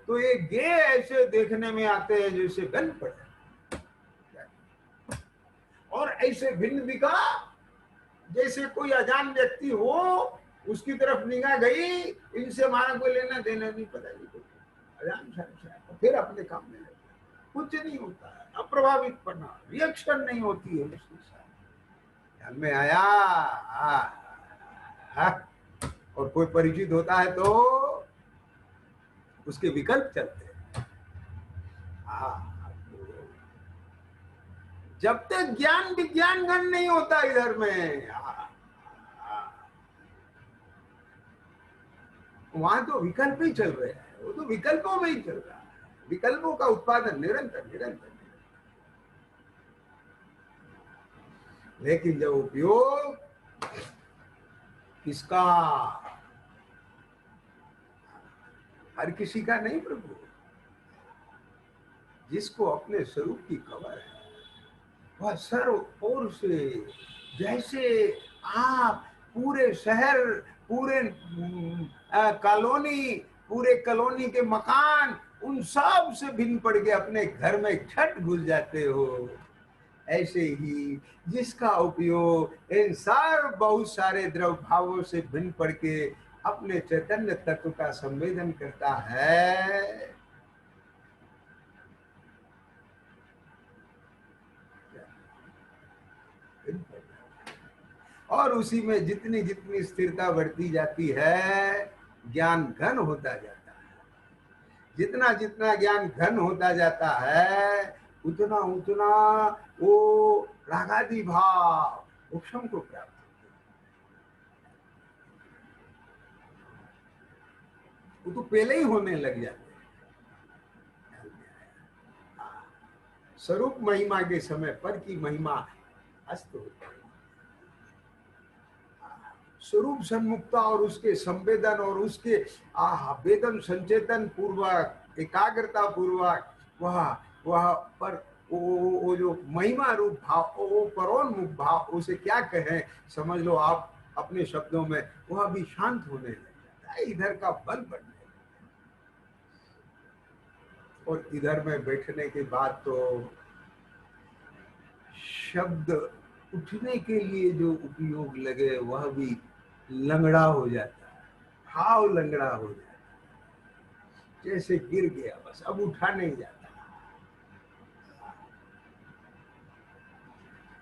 तो ये गे ऐसे देखने में आते हैं जैसे भिन्न पड़े, और ऐसे भिन्न दिखा जैसे कोई अजान व्यक्ति हो, उसकी तरफ निगाह गई, इनसे हमारा कोई लेना देना नहीं, पता नहीं कुछ, अजान तो फिर अपने काम में लगे, कुछ नहीं होता है, अप्रभावित पड़ना, रिएक्शन नहीं होती है उसके साथ। ध्यान में आया? और कोई परिचित होता है तो उसके विकल्प चलते हैं। जब तक ज्ञान विज्ञान गण नहीं होता इधर में, वहां तो विकल्प ही चल रहे हैं, वो तो विकल्पों में ही चल रहा है, विकल्पों का उत्पादन निरंतर निरंतर। लेकिन जब उपयोग किसका, हर किसी का नहीं प्रभु, जिसको अपने स्वरूप की खबर है वह सर्व ओर से, जैसे आप पूरे शहर, पूरे कॉलोनी, पूरे कॉलोनी के मकान उन सब से भिन्न पड़ के अपने घर में छट घुस जाते हो, ऐसे ही जिसका उपयोग इन सार बहुत सारे द्रव भावों से भिन्न पड़ के अपने चैतन्य तत्व का संवेदन करता है, और उसी में जितनी जितनी स्थिरता बढ़ती जाती है ज्ञान घन होता जाता है, जितना जितना ज्ञान घन होता जाता है उतना उतना वो रागादि भाव उपशम को प्राप्त होते हैं। वो तो पहले ही होने लग जाते हैं। स्वरूप महिमा के समय पर की महिमा अस्त होती है। स्वरूप सन्मुक्ता और उसके संवेदन और उसके वेदन संचेतन पूर्वक एकाग्रता पूर्वक वह पर वो जो महिमा रूप भाव, वो परोन्मुख भाव, उसे क्या कहें, समझ लो आप अपने शब्दों में, वह भी शांत होने लग जाता है, इधर का बल बढ़ने लगता है। और इधर में बैठने के बाद तो शब्द उठने के लिए जो उपयोग लगे वह भी लंगड़ा हो जाता है, भाव लंगड़ा हो जाता है, जैसे गिर गया, बस अब उठा नहीं जाता।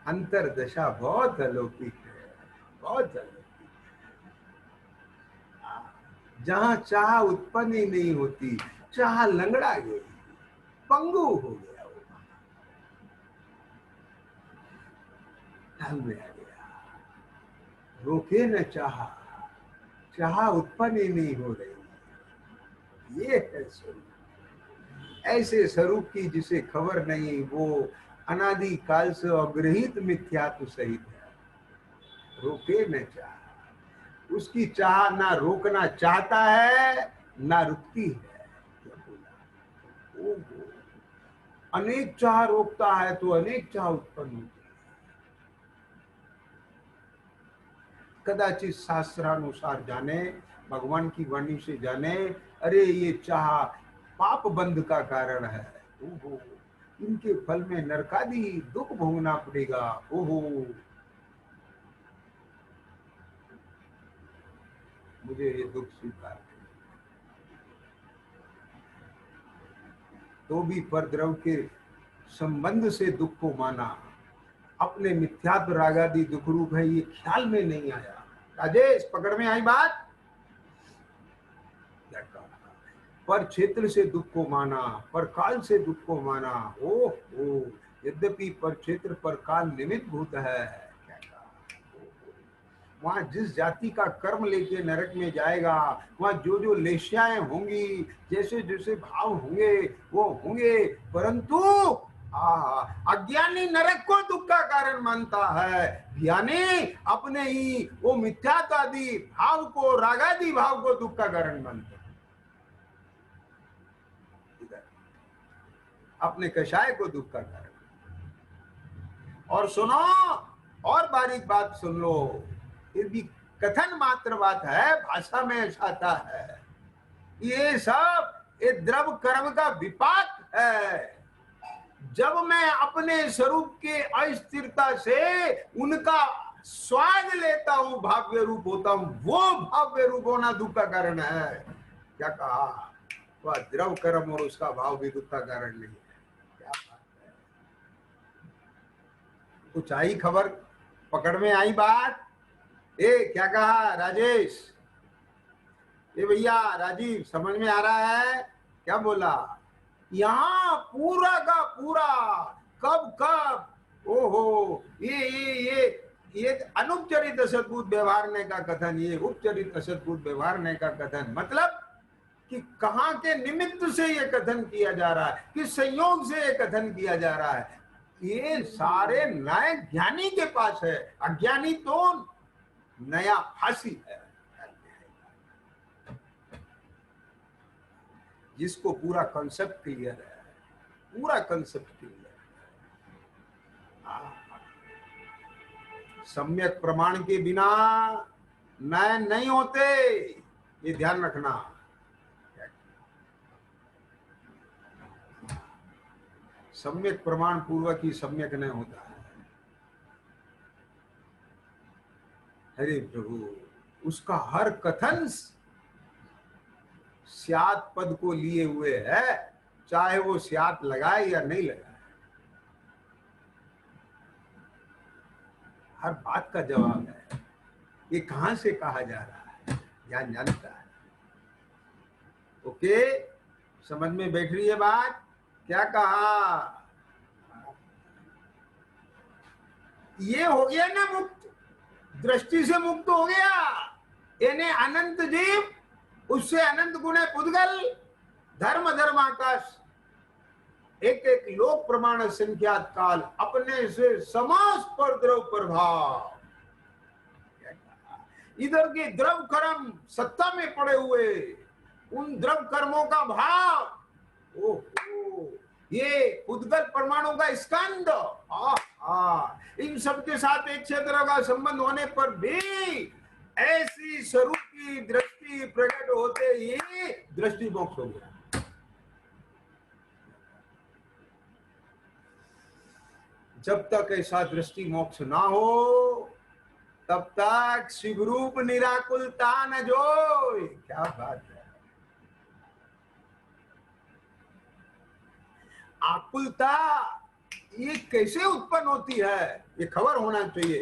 अंतर दशा बहुत अलौकिक है, बहुत अलौकिक। जहां चाह उत्पन्न ही नहीं होती, चाह लंगड़ा गई, पंगु हो गया, वो ढंग में आ गया, रोके न चाह, चाह उत्पन्न ही नहीं हो रही। ये है स्वरूप। ऐसे स्वरूप की जिसे खबर नहीं, वो अनादि काल से अग्रहित मिथ्यात्व सहित है, रोके न चाह। उसकी चाह ना रोकना चाहता है ना रुकती है। ओहो, अनेक चाह रोकता है तो अनेक चाह उत्पन्न होती है। कदाचित शास्त्रानुसार जाने, भगवान की वाणी से जाने, अरे ये चाह पाप बंध का कारण है, ओहो, इनके फल में नरकादि दुख भोगना पड़ेगा, ओहो, मुझे ये दुख स्वीकार है। तो भी परद्रव के संबंध से दुख को माना, अपने मिथ्यात्व रागादि दुख रूप है ये ख्याल में नहीं आया। राजेश, पकड़ में आई बात? पर क्षेत्र से दुख को माना, पर काल से दुख को माना, ओ यद्यपि पर क्षेत्र पर काल निमित्त भूत है, क्या कहा, वहां जिस जाति का कर्म लेके नरक में जाएगा, वहां जो जो लेश्याएं होंगी, जैसे जैसे भाव होंगे वो होंगे, परंतु अज्ञानी नरक को दुख का कारण मानता है, ज्ञानी अपने ही वो मिथ्यात्वादी भाव को, रागादि भाव को दुख का कारण मानता है। अपने कषाय को दुख का कारण। और सुनो, और बारीक बात सुन लो, ये भी कथन मात्र बात है, भाषा में ऐसा आता है, ये सब ये द्रव कर्म का विपाक है। जब मैं अपने स्वरूप के अस्थिरता से उनका स्वाद लेता हूं, भाव्य रूप होता हूं, वो भाव्य रूप होना दुख का कारण है। क्या कहा, वह द्रव कर्म और उसका भाव भी दुख का कारण नहीं है। क्या बात है, कुछ आई खबर, पकड़ में आई बात? ए क्या कहा राजेश, ये भैया राजीव, समझ में आ रहा है क्या बोला? यहाँ पूरा का पूरा कब कब, ओहो, ये अनुपचरित असद्भुत व्यवहारने का कथन, ये उपचरित असद्भुत व्यवहारने का कथन, मतलब कि कहाँ के निमित्त से ये कथन किया जा रहा है, किस संयोग से ये कथन किया जा रहा है, ये सारे नए ज्ञानी के पास है, अज्ञानी तो नया फांसी है। जिसको पूरा कॉन्सेप्ट क्लियर है, पूरा कॉन्सेप्ट क्लियर है, सम्यक प्रमाण के बिना नए नहीं होते, ये ध्यान रखना। सम्यक प्रमाण पूर्वक ही सम्यक नहीं होता है। अरे प्रभु, उसका हर कथन स्यात पद को लिए हुए है, चाहे वो स्यात लगाए या नहीं लगाए, हर बात का जवाब है। ये कहां से कहा जा रहा है, ज्ञान जानता है। ओके, समझ में बैठ रही है बात? क्या कहा, ये हो गया ना मुक्त, दृष्टि से मुक्त हो गया, यानी अनंत जीव उससे अनंत गुण है पुद्गल धर्म धर्माकाश एक एक लोक प्रमाण संख्यात काल अपने से समास पर द्रव प्रभाव। इधर के द्रव कर्म सत्ता में पड़े हुए उन द्रव कर्मों का भाव ओहो ये उद्गत परमाणु का स्कंद इन सब के साथ एक क्षेत्र का संबंध होने पर भी ऐसी स्वरूप की दृष्टि प्रकट होते ही दृष्टि मोक्ष हो गया। जब तक ऐसा दृष्टि मोक्ष ना हो तब तक शिवरूप निराकुलता न जोय। क्या बात है। आकुलता ये कैसे उत्पन्न होती है ये खबर होना चाहिए।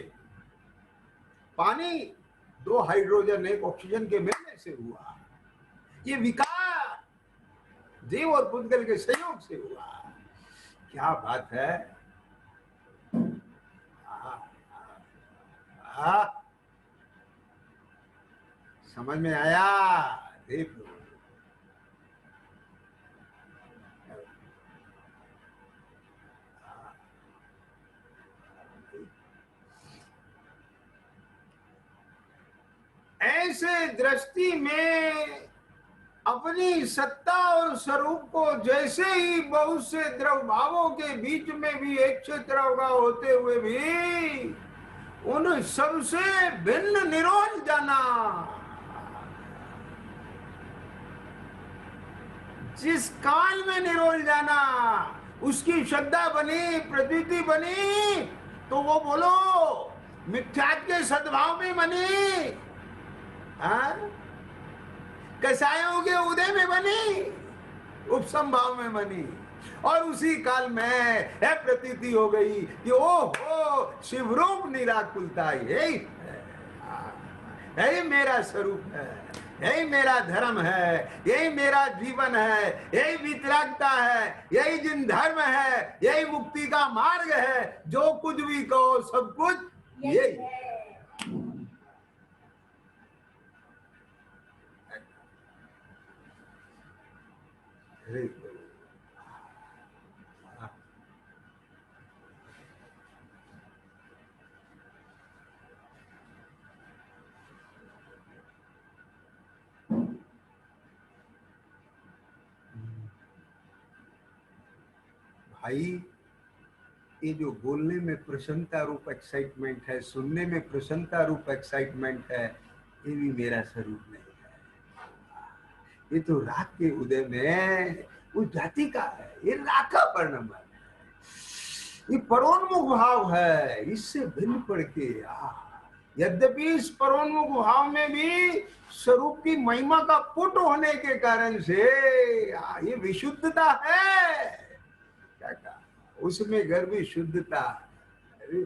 पानी दो हाइड्रोजन एक ऑक्सीजन के मिलने से हुआ। ये विकार जीव और पुद्गल के संयोग से हुआ। क्या बात है। समझ में आया। देख लो ऐसे दृष्टि में अपनी सत्ता और स्वरूप को जैसे ही बहुत से द्रव भावों के बीच में भी एक क्षेत्र होते हुए भी उन सबसे भिन्न निरोल जाना। जिस काल में निरोल जाना उसकी श्रद्धा बनी प्रतीति बनी तो वो बोलो मिथ्यात्व के सद्भाव में बनी। कसायों के उदय में बनी उपसंभाव में बनी और उसी काल में है प्रतीति हो गई कि ओहो शिवरूप निराकुलता यही मेरा स्वरूप है यही मेरा धर्म है यही मेरा जीवन है यही वितरागता है यही जिन धर्म है यही मुक्ति का मार्ग है। जो कुछ भी कहो सब कुछ यही है। भाई ये जो बोलने में प्रसन्नता रूप एक्साइटमेंट है सुनने में प्रसन्नता रूप एक्साइटमेंट है ये भी मेरा स्वरूप नहीं है। ये तो रात के उदय में उस जाति का है। ये रात का परिणाम है। ये परोन्मुख भाव है। इससे भिन्न पड़ के यद्यपि इस परोन्मुख भाव में भी स्वरूप की महिमा का पुट होने के कारण से ये विशुद्धता है। क्या कहा उसमें गर्भी शुद्धता। अरे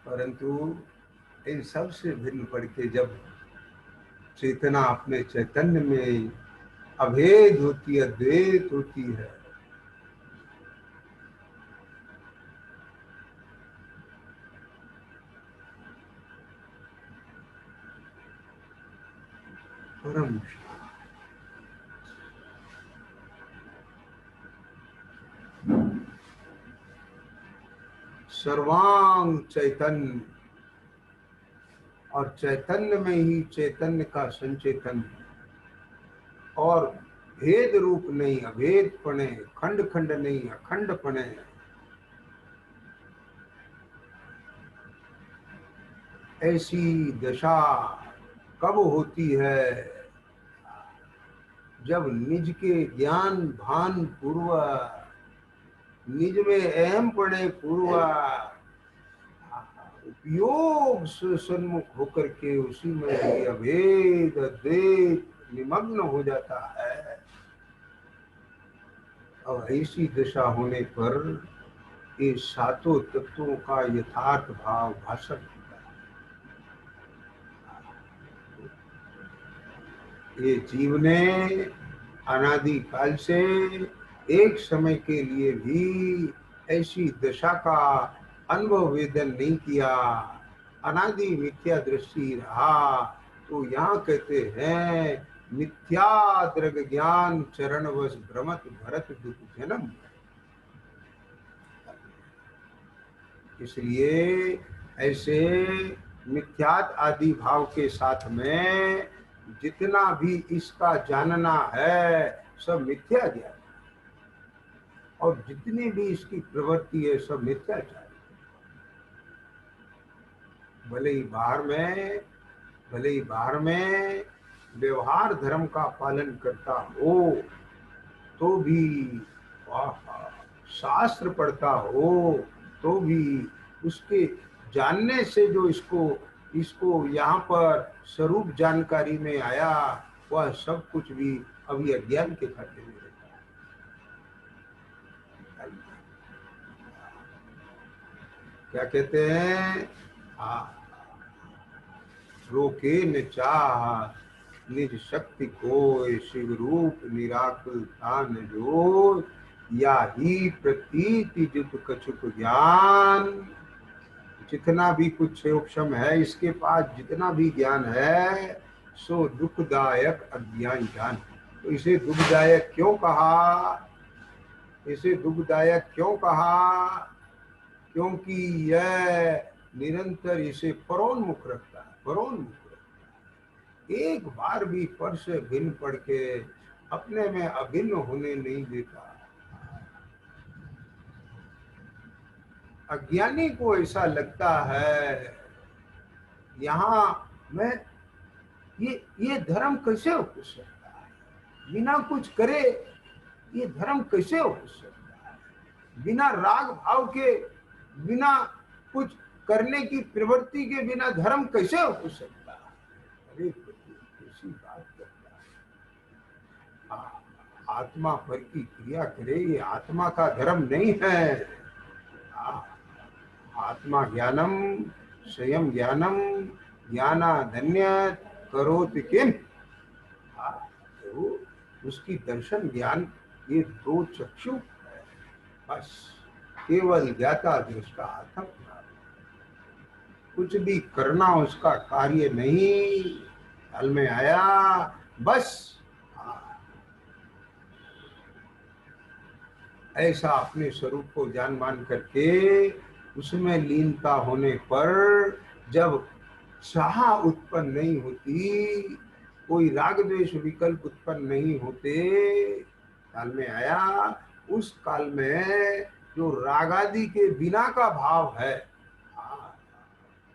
परंतु इन सब से भिन्न पड़ के जब चेतना अपने चैतन्य में अभेद होती है अद्वैत होती है परम सर्वांग चैतन्य और चैतन्य में ही चैतन्य का संचेतन और भेद रूप नहीं अभेद पने खंड खंड नहीं अखंड पने। ऐसी दशा कब होती है जब निज के ज्ञान भान पूर्व निज में अहम पड़े पूर्व उपयोग से सन्मुख होकर के उसी में अभेद अद्वैत निमग्न हो जाता है। और ऐसी दशा होने पर ये सातों तत्वों का यथार्थ भाव भाषण होता है। ये जीव ने अनादि काल से एक समय के लिए भी ऐसी दशा का अनुभव वेदन नहीं किया अनादि मिथ्या दृष्टि रहा। तो यहाँ कहते हैं मिथ्या दृग ज्ञान चरणवश भ्रमत भरत दुख जन्म। इसलिए ऐसे मिथ्यात आदि भाव के साथ में जितना भी इसका जानना है सब मिथ्या ज्ञान, और जितनी भी इसकी प्रवृत्ति है सब मिथ्याचार। भले ही बाहर में व्यवहार धर्म का पालन करता हो तो भी, शास्त्र पढ़ता हो तो भी, उसके जानने से जो इसको यहाँ पर स्वरूप जानकारी में आया वह सब कुछ भी अभी अज्ञान के खाते में रहता है। क्या कहते हैं, रोके न चाह निज शक्ति को शिव रूप निराकुल तान जो, या ही प्रतीति जुत कछुक ज्ञान। जितना भी कुछ क्षोक्षम है इसके पास, जितना भी ज्ञान है सो दुखदायक अज्ञान ज्ञान। तो इसे दुखदायक क्यों कहा, क्योंकि यह निरंतर इसे परोन्मुख रखता है, एक बार भी पर से भिन्न पढ़ के अपने में अभिन्न होने नहीं देता। अज्ञानी को ऐसा लगता है यहाँ मैं ये धर्म कैसे हो सकता है, बिना कुछ करे ये धर्म कैसे हो सकता है, बिना राग भाव के, बिना कुछ करने की प्रवृत्ति के बिना धर्म कैसे हो सकता है। अरे कैसी बात करता है, आत्मा पर की क्रिया करे, ये आत्मा का धर्म नहीं है। आत्मा ज्ञानम स्वयं ज्ञानम ज्ञानाधन्य करोति किम। तो उसकी दर्शन ज्ञान ये दो चक्षु है, बस केवल ज्ञाता दृष्टा आत्म, कुछ भी करना उसका कार्य नहीं। हाल में आया बस ऐसा अपने स्वरूप को जान मान करके उसमें लीनता होने पर जब चाह उत्पन्न नहीं होती, कोई राग द्वेष विकल्प उत्पन्न नहीं होते, काल में आया उस काल में जो रागादि के बिना का भाव है,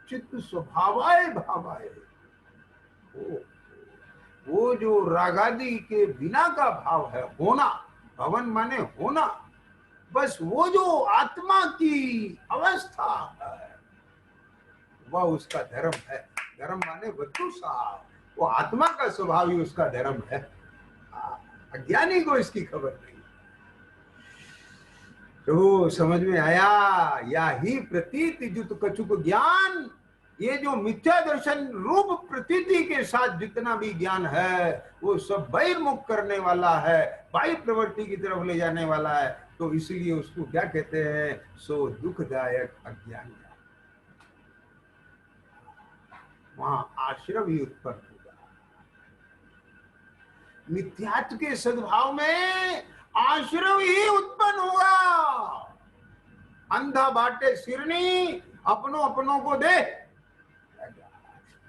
चित्त स्वभावाय भावाय, वो जो रागादि के बिना का भाव है, होना, भवन माने होना, बस वो जो आत्मा की अवस्था है वह उसका धर्म है। धर्म माने वस्तु साहब, वो आत्मा का स्वभाव ही उसका धर्म है। अज्ञानी को इसकी खबर नहीं। तो समझ में आया, या ही प्रतीति जुत कछुक ज्ञान, ये जो मिथ्या दर्शन रूप प्रतीति के साथ जितना भी ज्ञान है वो सब बहिर्मुख करने वाला है, बाह्य प्रवृत्ति की तरफ ले जाने वाला है। तो इसलिए उसको क्या कहते हैं, सो दुखदायक अज्ञान। वहां आश्रम ही उत्पन्न होगा। मिथ्यात्व के सद्भाव में आश्रम ही उत्पन्न होगा। अंधा बाटे सिरनी, अपनों को दे।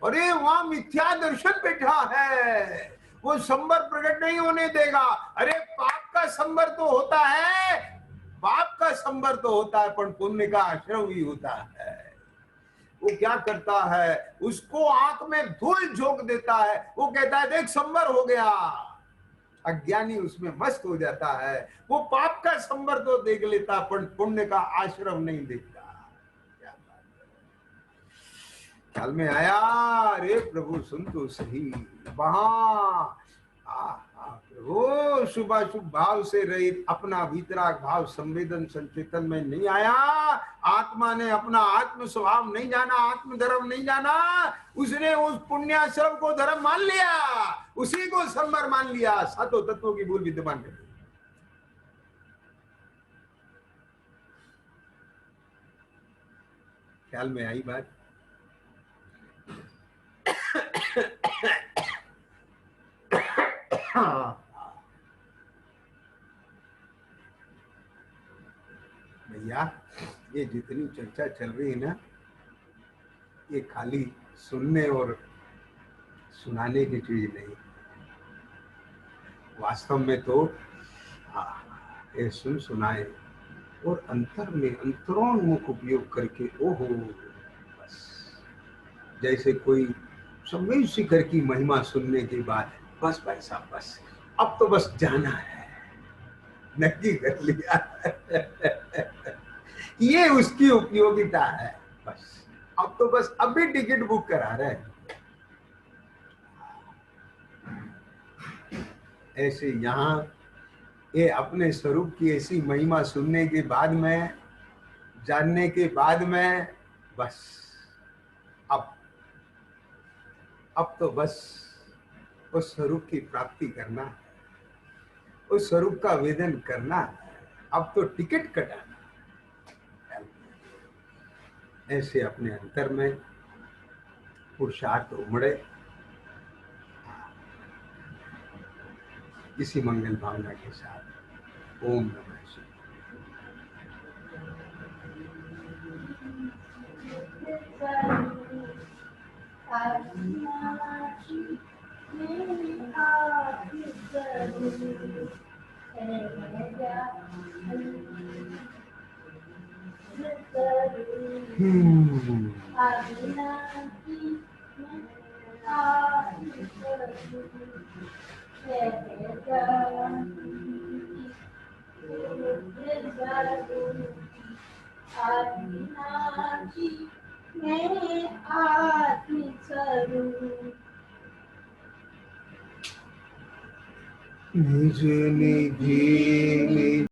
अरे वहां मिथ्या दर्शन बैठा है, वो संबर प्रकट नहीं होने देगा। अरे पाप का संबर तो होता है, पर पुण्य का आश्रम ही होता है। वो क्या करता है, उसको आंख में धूल झोंक देता है, वो कहता है देख संबर हो गया। अज्ञानी उसमें मस्त हो जाता है। वो पाप का संबर तो देख लेता पर पुण्य का आश्रम नहीं देखता। ख्याल में आया, रे प्रभु सुन तो सही। वहां प्रभु शुभाशुभ भाव से रहित अपना भीतराग भाव संवेदन संचेतन में नहीं आया। आत्मा ने अपना आत्म स्वभाव नहीं जाना, आत्म धर्म नहीं जाना। उसने उस पुण्याश्रम को धर्म मान लिया, उसी को संबर मान लिया, सातों तत्वों की भूल विद्यमान कर दी। ख्याल में आई बात। भैया ये जितनी चर्चा चल रही है ना, ये खाली सुनने और सुनाने की चीज नहीं, वास्तव में तो ये सुन सुनाए और अंतर में अंतरोन्मुख उपयोग करके, ओहो बस जैसे कोई समय शिखर की महिमा सुनने के बाद बस भाई साहब बस अब तो बस जाना है, नक्की कर लिया ये उसकी उपयोगिता है। बस अब तो बस अभी टिकट बुक करा रहे हैं। ऐसे यहाँ ये अपने स्वरूप की ऐसी महिमा सुनने के बाद में, जानने के बाद में, बस अब तो बस उस स्वरूप की प्राप्ति करना, उस स्वरूप का वेदन करना, अब तो टिकट कटाना। ऐसे अपने अंतर में पुरुषार्थ उमड़े। इसी मंगल भावना के साथ ओम नमः शिवाय। निज निधि